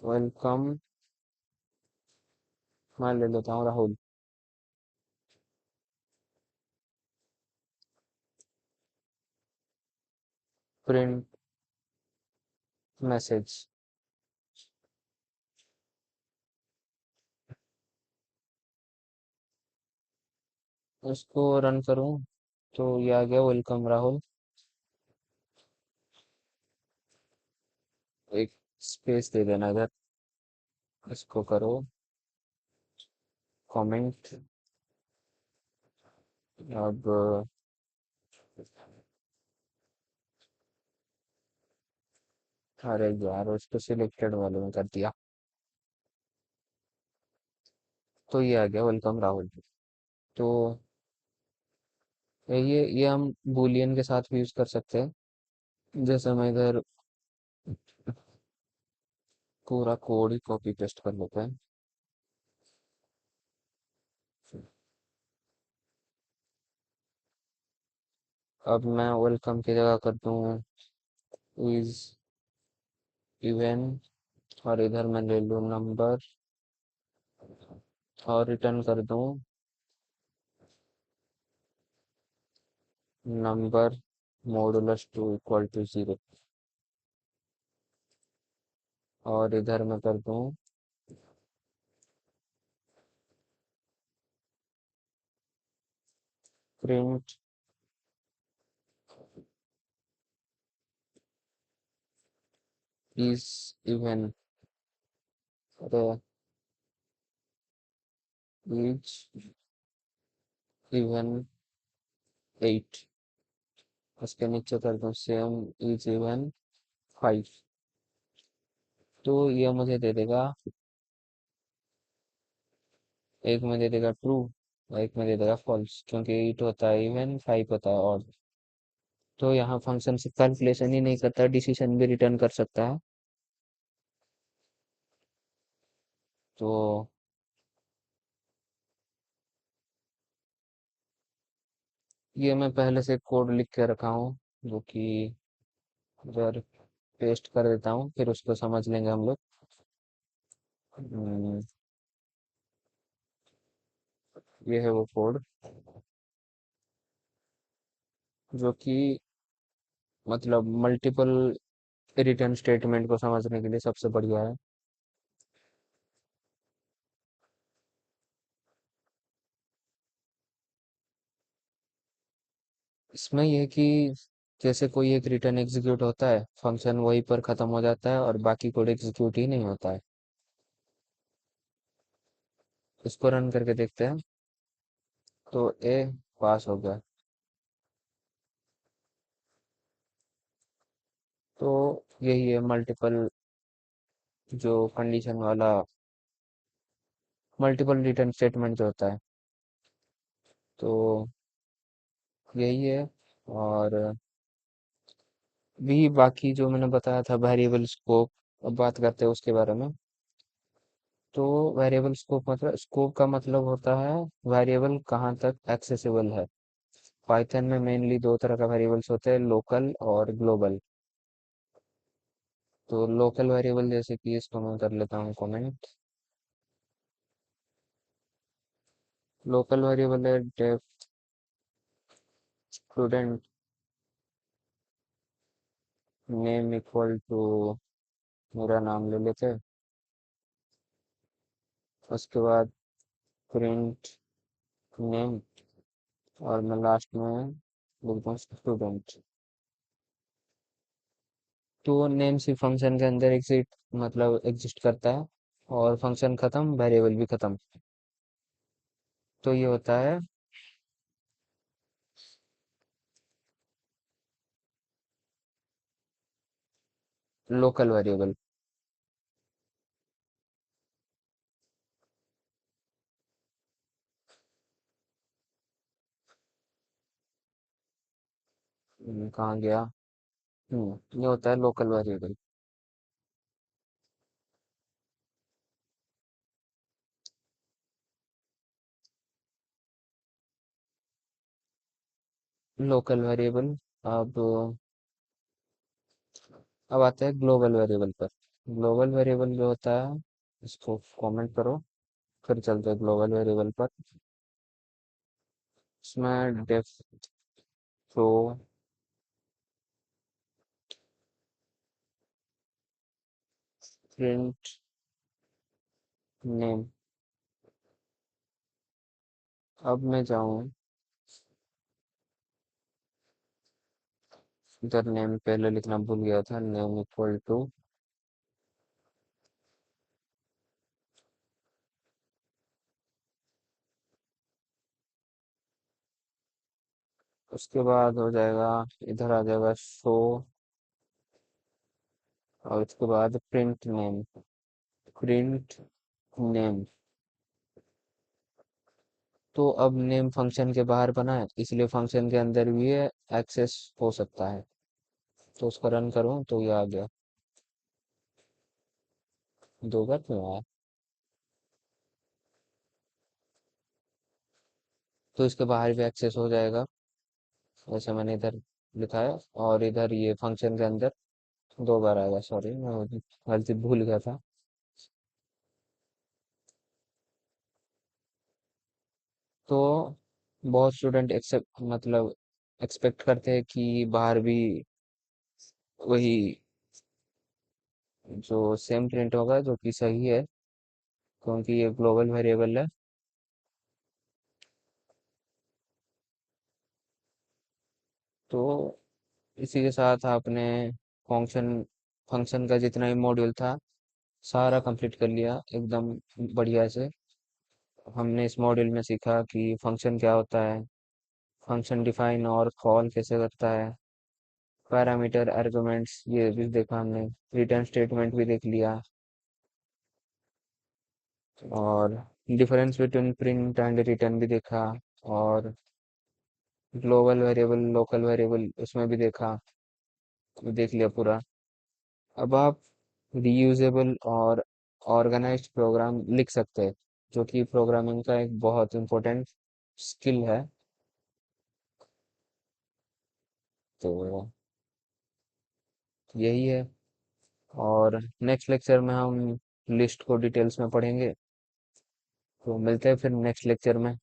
welcome मैं ले लेता हूँ राहुल। Print message. उसको रन करूँ तो ये आ गया, वेलकम राहुल। एक स्पेस दे देना इधर, इसको करो कमेंट। अब अरे यार, उसको सिलेक्टेड वाले में कर दिया। तो ये आ गया, वेलकम राहुल। तो ये हम बूलियन के साथ भी यूज कर सकते हैं। जैसे मैं इधर पूरा कोड ही कॉपी पेस्ट कर लेते हैं। अब मैं वेलकम की जगह कर दूँ इज इवन, और इधर मैं ले लूँ नंबर, और रिटर्न कर दूँ नंबर मॉडुलस 2 = 0। और इधर मैं कर दूँ print is even, is even 8। उसके नीचे कर दूँ सेम इज इवन 5। तो ये मुझे दे देगा, एक में दे देगा ट्रू और एक में दे देगा फॉल्स, क्योंकि 8 होता है इवन, 5 होता है ऑड। तो यहाँ फंक्शन से कैलकुलेशन ही नहीं करता, डिसीजन भी रिटर्न कर सकता है। तो ये मैं पहले से कोड लिख के रखा हूँ, जो कि इधर पेस्ट कर देता हूँ, फिर उसको समझ लेंगे हम लोग। हम्म, ये है वो कोड जो कि मतलब मल्टीपल रिटर्न स्टेटमेंट को समझने के लिए सबसे बढ़िया है। इसमें यह है कि जैसे कोई एक रिटर्न एग्जीक्यूट होता है, फंक्शन वहीं पर खत्म हो जाता है और बाकी कोड एग्जीक्यूट ही नहीं होता है। इसको रन करके देखते हैं। तो ए पास हो गया। तो यही है मल्टीपल, जो कंडीशन वाला मल्टीपल रिटर्न स्टेटमेंट जो होता है, तो यही है। और भी बाकी जो मैंने बताया था वेरिएबल स्कोप, अब बात करते हैं उसके बारे में। तो वेरिएबल स्कोप मतलब, स्कोप का मतलब होता है वेरिएबल कहाँ तक एक्सेसिबल है। पाइथन में मेनली दो तरह का वेरिएबल्स होते हैं, लोकल और ग्लोबल। तो लोकल वेरिएबल जैसे कि इसको मैं कर लेता हूँ कमेंट। लोकल वेरिएबल है def student name equal to, मेरा नाम ले लेते हैं। उसके बाद प्रिंट नेम, और मैं लास्ट में लिखता हूँ स्टूडेंट। तो नेम सिर्फ फंक्शन के अंदर एग्जिट मतलब एग्जिस्ट करता है, और फंक्शन खत्म, वेरिएबल भी खत्म। तो ये होता है लोकल वेरिएबल। कहाँ गया? ये होता है लोकल वेरिएबल। Local variable. अब अब आते हैं ग्लोबल वेरिएबल पर। ग्लोबल वेरिएबल जो होता है, इसको कमेंट करो। फिर चलते हैं ग्लोबल वेरिएबल पर। इसमें डेफ शो प्रिंट नेम। अब मैं जाऊँ इधर, नेम पहले लिखना भूल गया था, नेम इक्वल टू, उसके बाद हो जाएगा, इधर आ जाएगा शो, और उसके बाद प्रिंट नेम, प्रिंट नेम। तो अब नेम फंक्शन के बाहर बना है, इसलिए फंक्शन के अंदर भी ये एक्सेस हो सकता है। तो उसको रन करूँ तो ये आ गया। दो बार क्यों आया? तो इसके बाहर भी एक्सेस हो जाएगा, जैसे मैंने इधर लिखा है। और इधर ये फंक्शन के अंदर दो बार आएगा, सॉरी मैं गलती भूल गया था। तो बहुत स्टूडेंट एक्सेप्ट मतलब एक्सपेक्ट करते हैं कि बाहर भी वही जो सेम प्रिंट होगा, जो कि सही है क्योंकि ये ग्लोबल वेरिएबल है। तो इसी के साथ आपने फंक्शन फंक्शन का जितना भी मॉड्यूल था सारा कंप्लीट कर लिया एकदम बढ़िया से। हमने इस मॉड्यूल में सीखा कि फंक्शन क्या होता है, फंक्शन डिफाइन और कॉल कैसे करता है, पैरामीटर आर्गुमेंट्स ये भी देखा हमने, रिटर्न स्टेटमेंट भी देख लिया, और difference between print and return भी देखा, और ग्लोबल वेरिएबल लोकल वेरिएबल उसमें भी देखा, देख लिया पूरा। अब आप रीयूजेबल और ऑर्गेनाइज्ड प्रोग्राम लिख सकते हैं, जो कि प्रोग्रामिंग का एक बहुत इम्पोर्टेंट स्किल है। तो यही है। और नेक्स्ट लेक्चर में हम लिस्ट को डिटेल्स में पढ़ेंगे। तो मिलते हैं फिर नेक्स्ट लेक्चर में।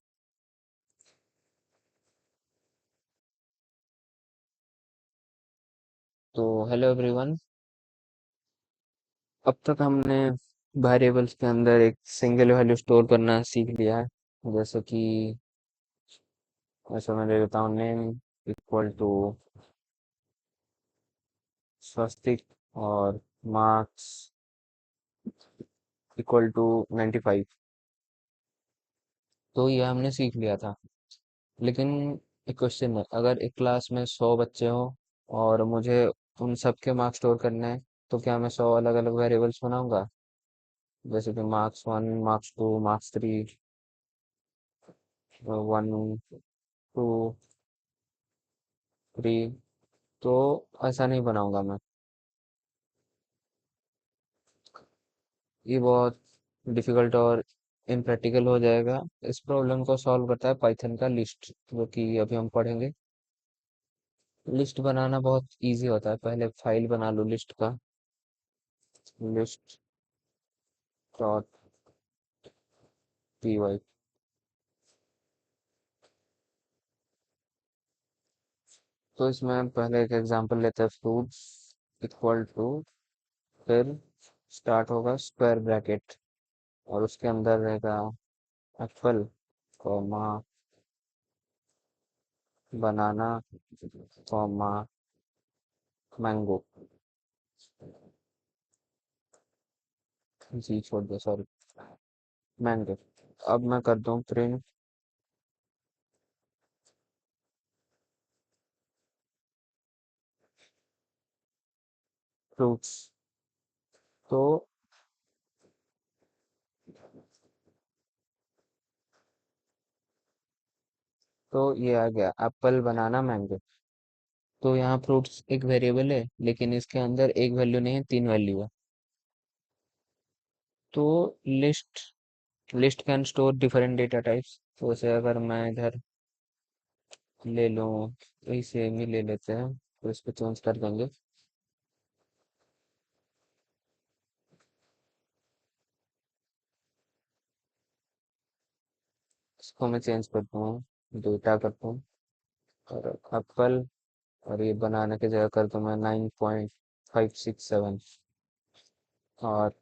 तो हेलो एवरीवन, अब तक हमने वेरिएबल्स के अंदर एक सिंगल वैल्यू स्टोर करना सीख लिया है। जैसे कि ऐसा मैं दे देता हूँ, नेम इक्वल टू स्वस्तिक, और मार्क्स इक्वल टू 95। तो ये हमने सीख लिया था। लेकिन एक क्वेश्चन है, अगर एक क्लास में 100 बच्चे हो और मुझे उन सबके मार्क्स स्टोर करने हैं, तो क्या मैं 100 अलग अलग वेरिएबल्स बनाऊंगा? जैसे कि मार्क्स 1, मार्क्स 2, मार्क्स 3, 1, 2, 3। तो ऐसा नहीं बनाऊंगा मैं। ये बहुत डिफिकल्ट और इम्प्रैक्टिकल हो जाएगा। इस प्रॉब्लम को सॉल्व करता है पाइथन का लिस्ट, जो कि अभी हम पढ़ेंगे। लिस्ट बनाना बहुत इजी होता है, पहले फाइल बना लो लिस्ट का, लिस्ट डॉट py। तो इसमें पहले एक एग्जांपल लेते हैं, फ्रूट्स इक्वल टू, फिर स्टार्ट होगा स्क्वायर ब्रैकेट, और उसके अंदर रहेगा एप्पल, कॉमा, बनाना, कॉमा, मैंगो। जी छोड़ दो, सॉरी, मैंगो। अब मैं कर दूं प्रिंट फ्रूट्स। तो तो ये आ गया एप्पल, बनाना, मैंगो। तो यहाँ फ्रूट्स एक वेरिएबल है, लेकिन इसके अंदर एक वैल्यू नहीं है, तीन वैल्यू है। तो list list can store different data types. तो उसे अगर मैं इधर ले लूँ, वही सेम ही ले लेते हैं, तो इसको चेंज कर देंगे। इसको मैं चेंज करता हूँ, डेटा करता हूँ, और एप्पल, और ये बनाने की जगह कर दूँ मैं 9.567, और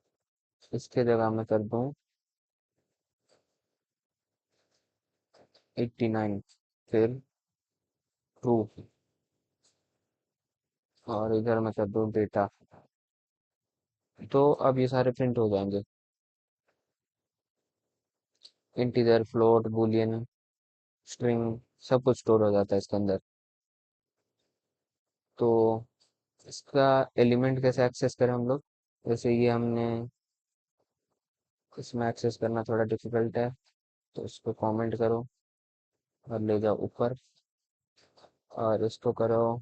इसके जगह मैं कर दूँ 89, फिर ट्रू, और इधर मैं कर दूँ डेटा। तो अब ये सारे प्रिंट हो जाएंगे, इंटीजर, फ्लोट, बूलियन, स्ट्रिंग, सब कुछ स्टोर हो जाता है इसके अंदर। तो इसका एलिमेंट कैसे एक्सेस करें हम लोग? जैसे ये हमने, इसमें एक्सेस करना थोड़ा डिफिकल्ट है, तो इसको कमेंट करो और ले जाओ ऊपर, और इसको करो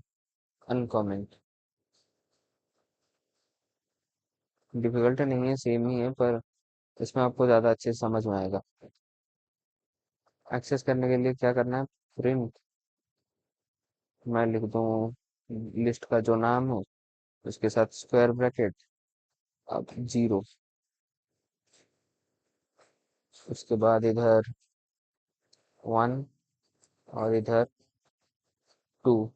अनकमेंट। डिफिकल्ट नहीं है, सेम ही है, पर इसमें आपको ज़्यादा अच्छे से समझ में आएगा। एक्सेस करने के लिए क्या करना है? प्रिंट, मैं लिख दूँ लिस्ट का जो नाम हो उसके साथ स्क्वायर ब्रैकेट, अब 0, उसके बाद इधर 1, और इधर 2।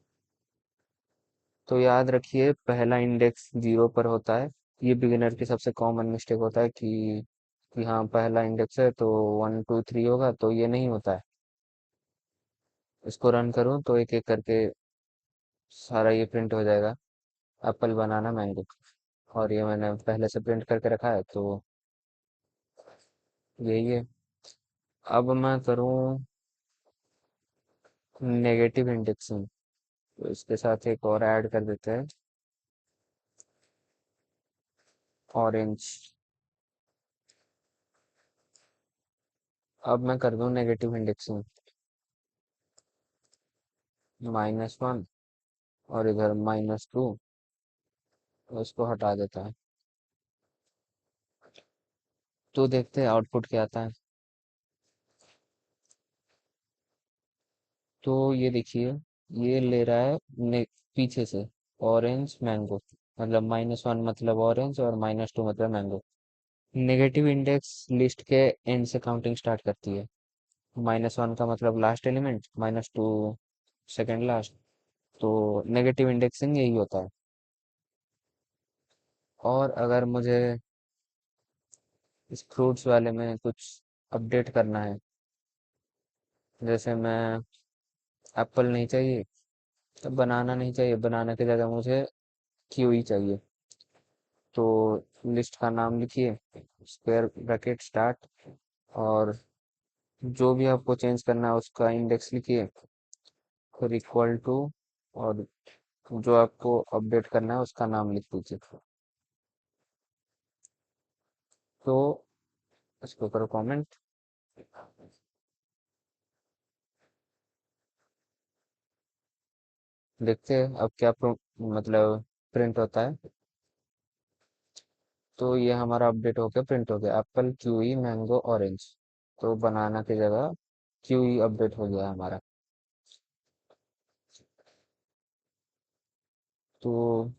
तो याद रखिए पहला इंडेक्स 0 पर होता है। ये बिगिनर की सबसे कॉमन मिस्टेक होता है कि हाँ पहला इंडेक्स है तो 1 2 3 होगा, तो ये नहीं होता है। इसको रन करूँ तो एक एक करके सारा ये प्रिंट हो जाएगा, एप्पल, बनाना, मैंगो। और ये मैंने पहले से प्रिंट करके रखा है, तो यही है। अब मैं करूँ नेगेटिव इंडेक्सिंग, तो इसके साथ एक और ऐड कर देते हैं, ऑरेंज। अब मैं कर दूँ नेगेटिव इंडेक्सिंग -1, और इधर -2, तो इसको हटा देता है। तो देखते हैं आउटपुट क्या आता है। तो ये देखिए, ये ले रहा है पीछे से ऑरेंज मैंगो, मतलब -1 मतलब ऑरेंज और -2 मतलब मैंगो। नेगेटिव इंडेक्स लिस्ट के एंड से काउंटिंग स्टार्ट करती है। -1 का मतलब लास्ट एलिमेंट, -2 सेकेंड लास्ट। तो नेगेटिव इंडेक्सिंग यही होता है। और अगर मुझे इस फ्रूट्स वाले में कुछ अपडेट करना है, जैसे मैं एप्पल नहीं चाहिए, तो बनाना नहीं चाहिए, बनाना की जगह मुझे कीवी चाहिए, तो लिस्ट का नाम लिखिए, स्क्वायर ब्रैकेट स्टार्ट, और जो भी आपको चेंज करना है उसका इंडेक्स लिखिए, फिर इक्वल टू, और जो आपको अपडेट करना है उसका नाम लिख दीजिए। तो इसको करो कमेंट, देखते हैं अब क्या मतलब प्रिंट होता है। तो ये हमारा अपडेट होकर प्रिंट हो गया, एप्पल, कीवी, मैंगो, ऑरेंज। तो बनाना की जगह कीवी अपडेट हो गया हमारा। तो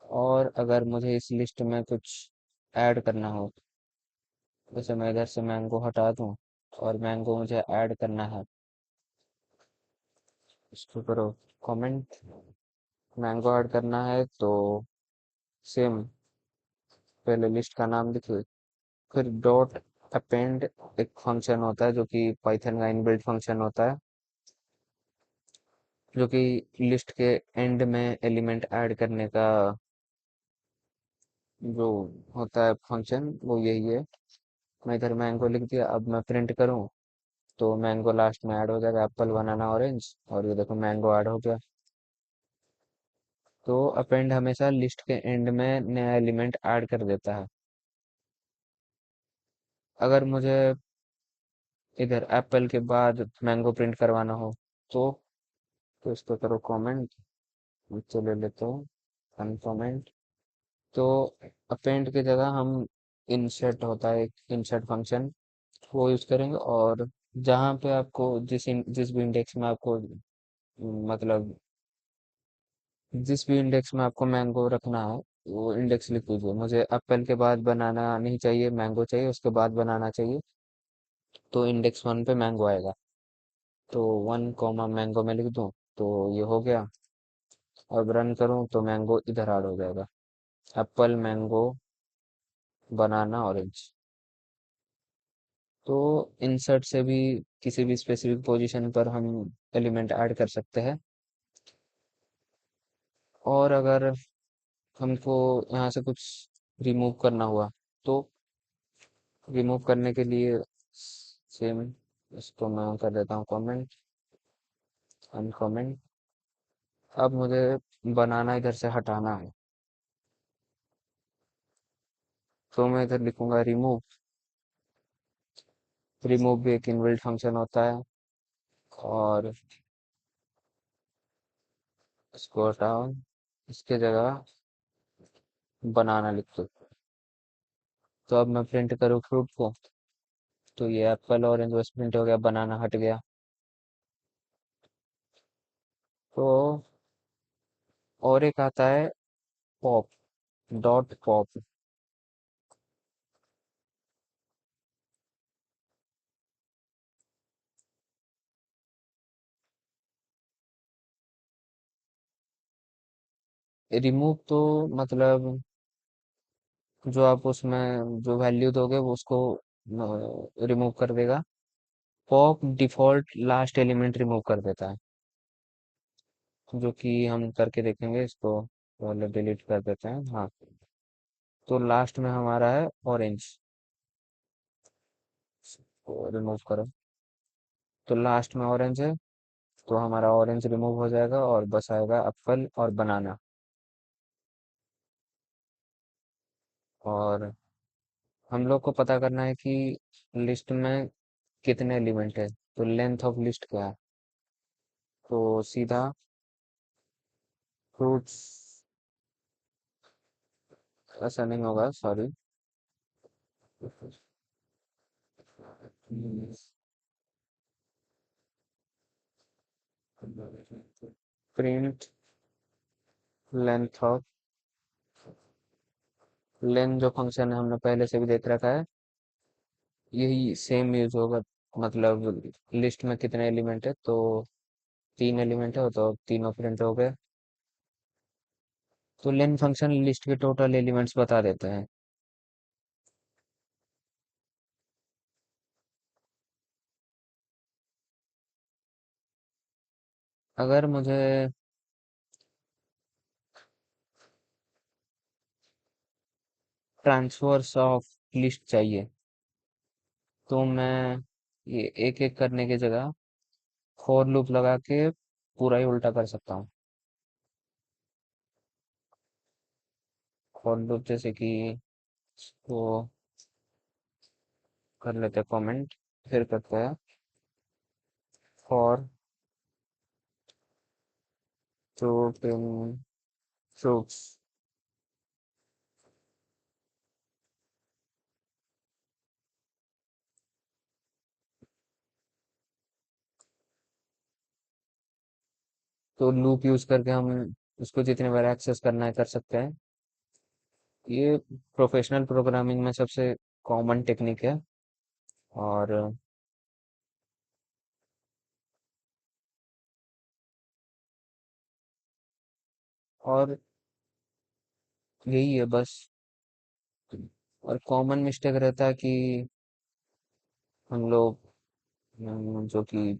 और अगर मुझे इस लिस्ट में कुछ ऐड करना हो, जैसे मैं इधर से मैंगो हटा दूं, और मैंगो मुझे ऐड करना है, इसको करो कमेंट, मैंगो ऐड करना है तो सेम, पहले लिस्ट का नाम लिखिए, फिर डॉट अपेंड, एक फंक्शन होता है जो कि पाइथन का इनबिल्ट फंक्शन होता है, जो कि लिस्ट के एंड में एलिमेंट ऐड करने का जो होता है फंक्शन, वो यही है। मैं इधर मैंगो लिख दिया, अब मैं प्रिंट करूँ तो मैंगो लास्ट में ऐड हो जाएगा, एप्पल, बनाना, ऑरेंज, और ये देखो मैंगो ऐड हो गया। तो अपेंड हमेशा लिस्ट के एंड में नया एलिमेंट ऐड कर देता है। अगर मुझे इधर एप्पल के बाद मैंगो प्रिंट करवाना हो, तो तो इसको करो कमेंट, नीचे ले लेते हो अनकमेंट। तो अपेंड की जगह हम इंसर्ट होता है एक इंसर्ट फंक्शन, वो यूज करेंगे, और जहाँ पे आपको जिस भी इंडेक्स में आपको मतलब जिस भी इंडेक्स में आपको मैंगो रखना है, वो इंडेक्स लिख दीजिए। मुझे एप्पल के बाद बनाना नहीं चाहिए, मैंगो चाहिए, उसके बाद बनाना चाहिए। तो इंडेक्स वन पे मैंगो आएगा। तो वन कॉमा मैंगो में लिख दूं तो ये हो गया। अब रन करूं तो मैंगो इधर ऐड हो जाएगा। एप्पल, मैंगो, बनाना, ऑरेंज। तो इंसर्ट से भी किसी भी स्पेसिफिक पोजीशन पर हम एलिमेंट ऐड कर सकते हैं। और अगर हमको यहाँ से कुछ रिमूव करना हुआ तो रिमूव करने के लिए सेम, इसको मैं कर देता हूँ कमेंट, अनकमेंट। अब मुझे बनाना इधर से हटाना है, तो मैं इधर लिखूंगा रिमूव। रिमूव भी एक इनबिल्ट फंक्शन होता है। और इसको हटाओ, इसके जगह बनाना लिख दो। तो अब मैं प्रिंट करूँ फ्रूट को, तो ये एप्पल ऑरेंज बस प्रिंट हो गया, बनाना हट गया। तो और एक आता है पॉप, डॉट पॉप। रिमूव तो मतलब जो आप उसमें जो वैल्यू दोगे वो उसको रिमूव कर देगा। Pop default last element remove कर देता है, जो कि हम करके देखेंगे। इसको पहले डिलीट कर देते हैं, हाँ। तो लास्ट में हमारा है ऑरेंज, रिमूव करो। तो लास्ट में ऑरेंज है, तो हमारा ऑरेंज रिमूव हो जाएगा और बस आएगा एप्पल और बनाना। और हम लोग को पता करना है कि लिस्ट में कितने एलिमेंट है, तो लेंथ ऑफ लिस्ट क्या है। तो सीधा फ्रूट्स, ऐसा नहीं होगा, sorry. Print length of, length जो फंक्शन है हमने पहले से भी देख रखा है, यही सेम यूज होगा। मतलब लिस्ट में कितने एलिमेंट है, तो तीन एलिमेंट है तो तीनों प्रिंट हो गए। तो लेन फंक्शन लिस्ट के टोटल एलिमेंट्स बता देते हैं। अगर मुझे ट्रांसफर्स ऑफ लिस्ट चाहिए, तो मैं ये एक एक करने की जगह फॉर लूप लगा के पूरा ही उल्टा कर सकता हूँ। फॉर लूप जैसे कि वो कर लेते हैं कमेंट, फिर करते हैं फॉर फ्रूट इन फ्रूट्स। तो लूप यूज करके हम उसको जितने बार एक्सेस करना है कर सकते हैं। ये प्रोफेशनल प्रोग्रामिंग में सबसे कॉमन टेक्निक है। और और यही है बस। और कॉमन मिस्टेक रहता है कि हम लोग जो कि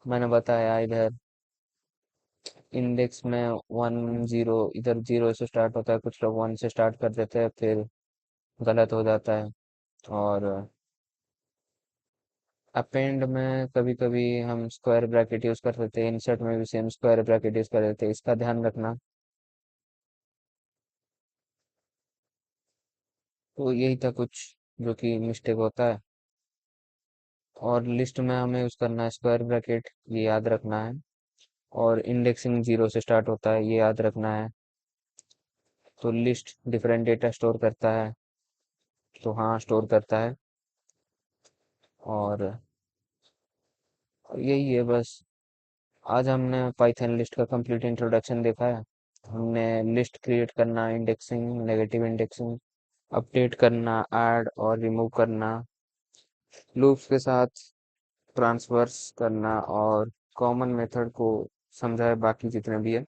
मैंने बताया इधर इंडेक्स में वन जीरो, इधर जीरो से स्टार्ट होता है, कुछ लोग वन से स्टार्ट कर देते हैं, फिर गलत हो जाता है। और अपेंड में कभी कभी हम स्क्वायर ब्रैकेट यूज कर सकते हैं, इंसर्ट में भी सेम स्क्वायर ब्रैकेट यूज कर देते हैं, इसका ध्यान रखना। तो यही था कुछ जो कि मिस्टेक होता है। और लिस्ट में हमें यूज करना है स्क्वायर ब्रैकेट, ये याद रखना है। और इंडेक्सिंग जीरो से स्टार्ट होता है, ये याद रखना है। तो लिस्ट डिफरेंट डेटा स्टोर करता है, तो हाँ स्टोर करता है। और यही है बस। आज हमने पाइथन लिस्ट का कंप्लीट इंट्रोडक्शन देखा है। हमने लिस्ट क्रिएट करना, इंडेक्सिंग, नेगेटिव इंडेक्सिंग, अपडेट करना, ऐड और रिमूव करना, लूप्स के साथ ट्रांसवर्स करना और कॉमन मेथड को समझाए बाकी जितने भी है।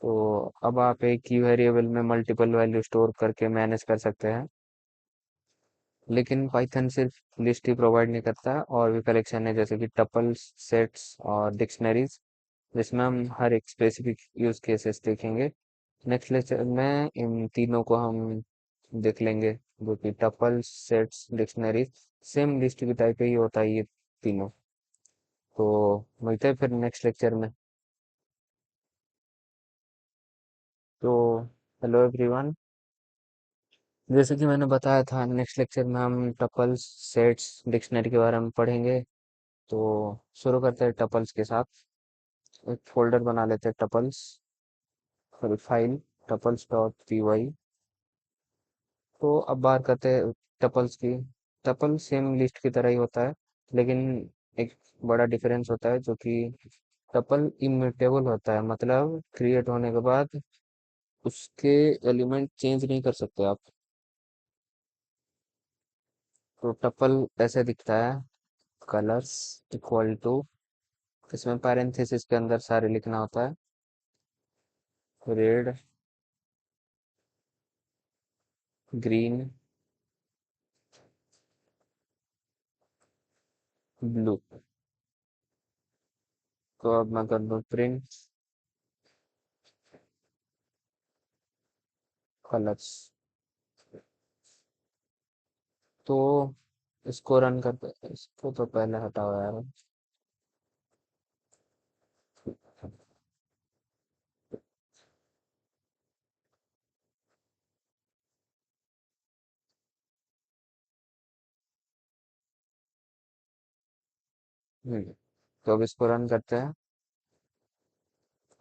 तो अब आप एक की वेरिएबल में मल्टीपल वैल्यू स्टोर करके मैनेज कर सकते हैं, लेकिन पाइथन सिर्फ लिस्ट ही प्रोवाइड नहीं करता, और भी कलेक्शन है जैसे कि टपल्स, सेट्स और डिक्शनरीज, जिसमें हम हर एक स्पेसिफिक यूज केसेस देखेंगे। नेक्स्ट लेक्चर में इन तीनों को हम देख लेंगे, जो कि tuples, sets, dictionaries, same list की टाइप ही होता है ये तीनों। तो मिलते हैं फिर नेक्स्ट लेक्चर में। तो हेलो एवरीवन, जैसे कि मैंने बताया था नेक्स्ट लेक्चर में हम टपल्स, सेट्स, डिक्शनरी के बारे में पढ़ेंगे। तो शुरू करते हैं टपल्स के साथ। एक फोल्डर बना लेते हैं tuples, sorry file tuples dot P Y. तो अब बात करते हैं टपल्स की। टपल सेम लिस्ट की तरह ही होता है, लेकिन एक बड़ा डिफरेंस होता है, जो कि टपल इम्यूटेबल होता है, मतलब क्रिएट होने के बाद उसके एलिमेंट चेंज नहीं कर सकते आप। तो टपल ऐसे दिखता है, कलर्स इक्वल टू, इसमें पैरेंथेसिस के अंदर सारे लिखना होता है, रेड, ग्रीन, ब्लू। तो अब मैं कर दूं प्रिंट कलर्स। तो इसको रन करते, इसको तो पहले हटाओ यार। तो अब इसको रन करते हैं।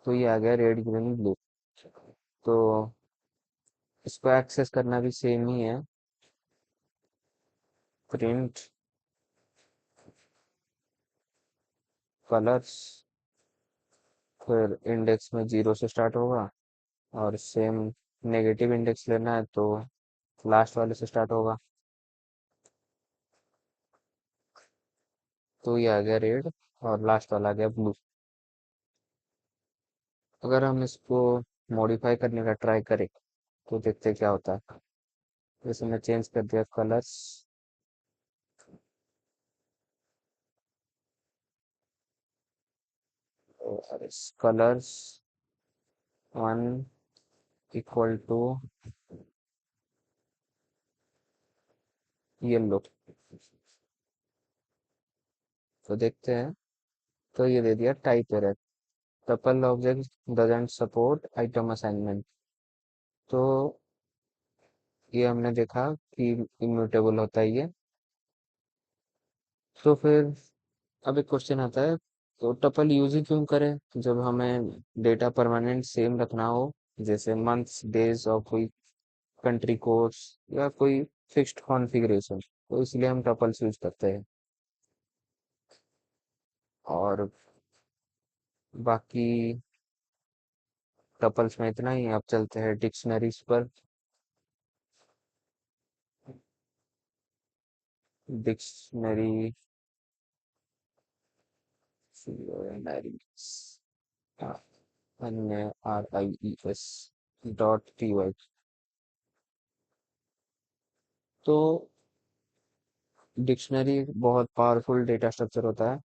तो ये आ गया रेड ग्रीन ब्लू। तो इसको एक्सेस करना भी सेम ही है, प्रिंट कलर्स, फिर इंडेक्स में 0 से स्टार्ट होगा, और सेम नेगेटिव इंडेक्स लेना है तो लास्ट वाले से स्टार्ट होगा। तो ये आ गया रेड, और लास्ट वाला आ गया ब्लू। अगर हम इसको मॉडिफाई करने का ट्राई करें तो देखते हैं क्या होता है। जैसे मैं चेंज कर दिया colours, colours one equal to yellow. तो देखते हैं। तो ये दे दिया type error, tuple object doesn't support item assignment. तो ये हमने देखा कि इम्यूटेबल होता है ये। तो फिर अब एक क्वेश्चन आता है, तो टपल यूज ही क्यों करें जब हमें डेटा परमानेंट सेम रखना हो, जैसे मंथ्स, डेज और कोई कंट्री कोड्स या कोई फिक्स्ड कॉन्फ़िगरेशन। तो इसलिए हम टपल्स यूज करते हैं। और बाकी टपल्स में इतना ही। अब चलते हैं डिक्शनरीज पर। Dictionary NARIES dot P Y. तो डिक्शनरी बहुत पावरफुल डेटा स्ट्रक्चर होता है।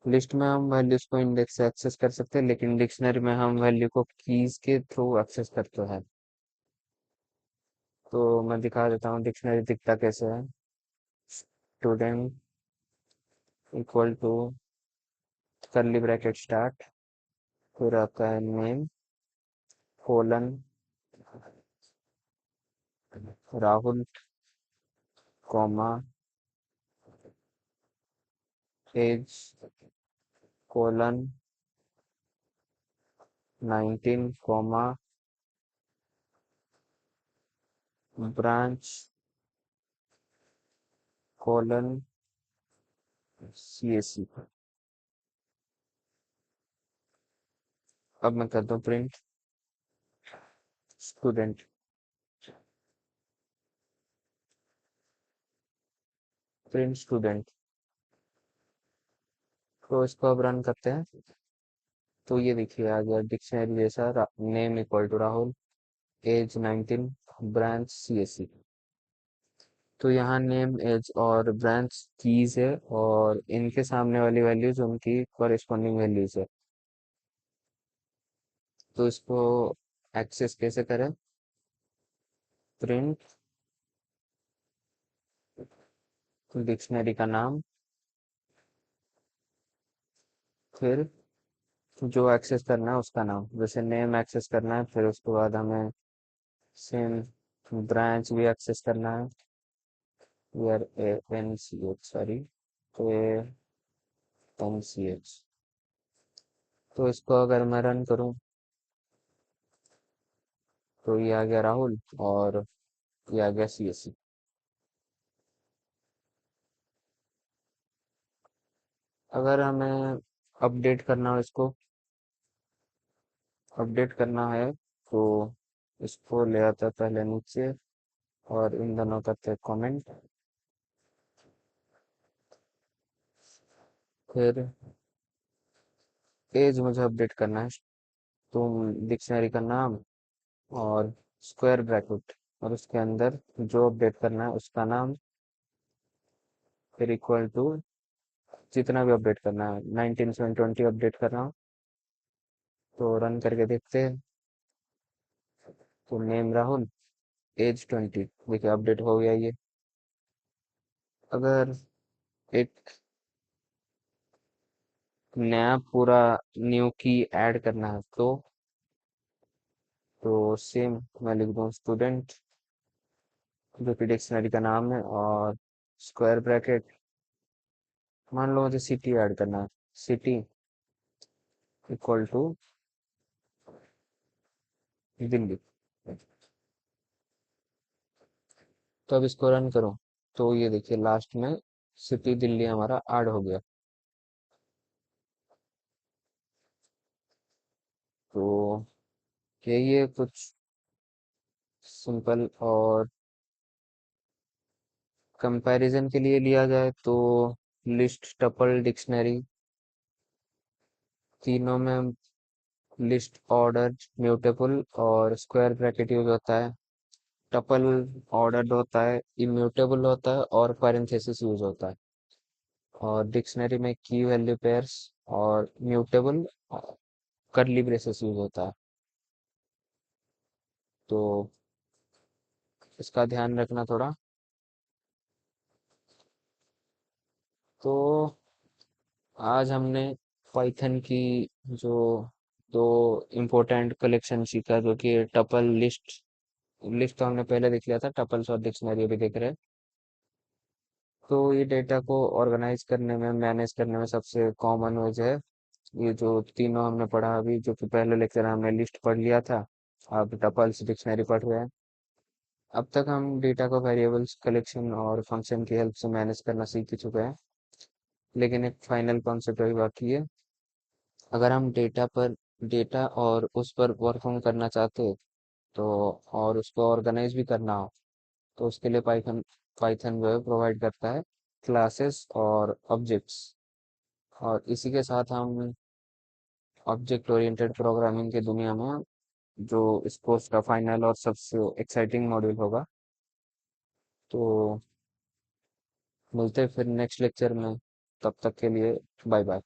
लिस्ट में हम वैल्यूज को इंडेक्स से एक्सेस कर सकते हैं, लेकिन डिक्शनरी में हम वैल्यू को कीज के थ्रू एक्सेस करते हैं। तो मैं दिखा देता हूँ डिक्शनरी दिखता कैसे है। Student equal to curly bracket start, फिर आता है name, colon, Rahul, comma, age, colon, 19, comma, branch, colon, CSC। अब मैं करता हूँ प्रिंट स्टूडेंट। Print student. तो इसको अब रन करते हैं। तो ये देखिए आ गया डिक्शनरी जैसा, name equal to Rahul, age 19, branch CSC. तो यहाँ नेम, एज और ब्रांच कीज है, और इनके सामने वाली वैल्यूज उनकी कॉरेस्पॉन्डिंग वैल्यूज है। तो इसको एक्सेस कैसे करें? प्रिंट डिक्शनरी का नाम, फिर जो एक्सेस करना है उसका नाम, जैसे नेम एक्सेस करना है, फिर उसके बाद हमें सेम ब्रांच भी एक्सेस करना है, यार A N C H, sorry, A N C H. तो इसको अगर मैं रन करूं, तो ये आ गया राहुल, और ये आ गया सी एस सी। अगर हमें अपडेट करना हो, इसको अपडेट करना है, तो इसको ले आता है पहले नीचे, और इन दोनों करते हैं कमेंट। फिर एज मुझे अपडेट करना है, तो डिक्शनरी का नाम और स्क्वायर ब्रैकेट, और उसके अंदर जो अपडेट करना है उसका नाम, फिर इक्वल टू जितना भी अपडेट करना है, 19 से 20 अपडेट करना हो, तो रन करके देखते हैं। तो नेम राहुल, एज 20, देखिए अपडेट हो गया ये। अगर एक नया पूरा न्यू की ऐड करना है, तो सेम मैं लिख दूँ स्टूडेंट, जो कि डिक्शनरी का नाम है, और स्क्वायर ब्रैकेट, मान लो मुझे सिटी ऐड करना है, सिटी इक्वल टू दिल्ली। तो अब इसको रन करो, तो ये देखिए लास्ट में सिटी दिल्ली हमारा ऐड हो गया। तो यही है कुछ सिंपल। और कंपैरिजन के लिए लिया जाए तो लिस्ट, टपल, डिक्शनरी, तीनों में लिस्ट, ऑर्डर, म्यूटेबल और स्क्वायर ब्रैकेट यूज होता है। टपल ऑर्डर्ड होता है, इम्यूटेबल होता है, और पैरेंथेसिस यूज होता है। और डिक्शनरी में की वैल्यू पेयर्स और म्यूटेबल करली ब्रेसेस यूज होता है। तो इसका ध्यान रखना थोड़ा। तो आज हमने पाइथन की जो दो इम्पोर्टेंट कलेक्शन सीखा, जो कि टपल, लिस्ट। लिस्ट तो हमने पहले देख लिया था, टपल्स और डिक्शनरी भी देख रहे हैं। तो ये डेटा को ऑर्गेनाइज करने में, मैनेज करने में सबसे कॉमन वेज है ये जो तीनों हमने पढ़ा अभी, जो कि पहले लेक्चर में हमने लिस्ट पढ़ लिया था, अब टपल्स, डिक्शनरी पढ़ रहे हैं। अब तक हम डेटा को वेरिएबल्स, कलेक्शन और फंक्शन की हेल्प से मैनेज करना सीख ही चुके हैं, लेकिन एक फाइनल कॉन्सेप्ट अभी बाकी है। अगर हम डेटा और उस पर परफॉर्म करना चाहते हैं, तो और उसको ऑर्गेनाइज भी करना हो, तो उसके लिए पाइथन पाइथन जो है प्रोवाइड करता है क्लासेस और ऑब्जेक्ट्स। और इसी के साथ हम ऑब्जेक्ट ओरिएंटेड प्रोग्रामिंग की दुनिया में, जो इस कोर्स का फाइनल और सबसे एक्साइटिंग मॉड्यूल होगा। तो मिलते हैं फिर नेक्स्ट लेक्चर में, तब तक के लिए बाय बाय।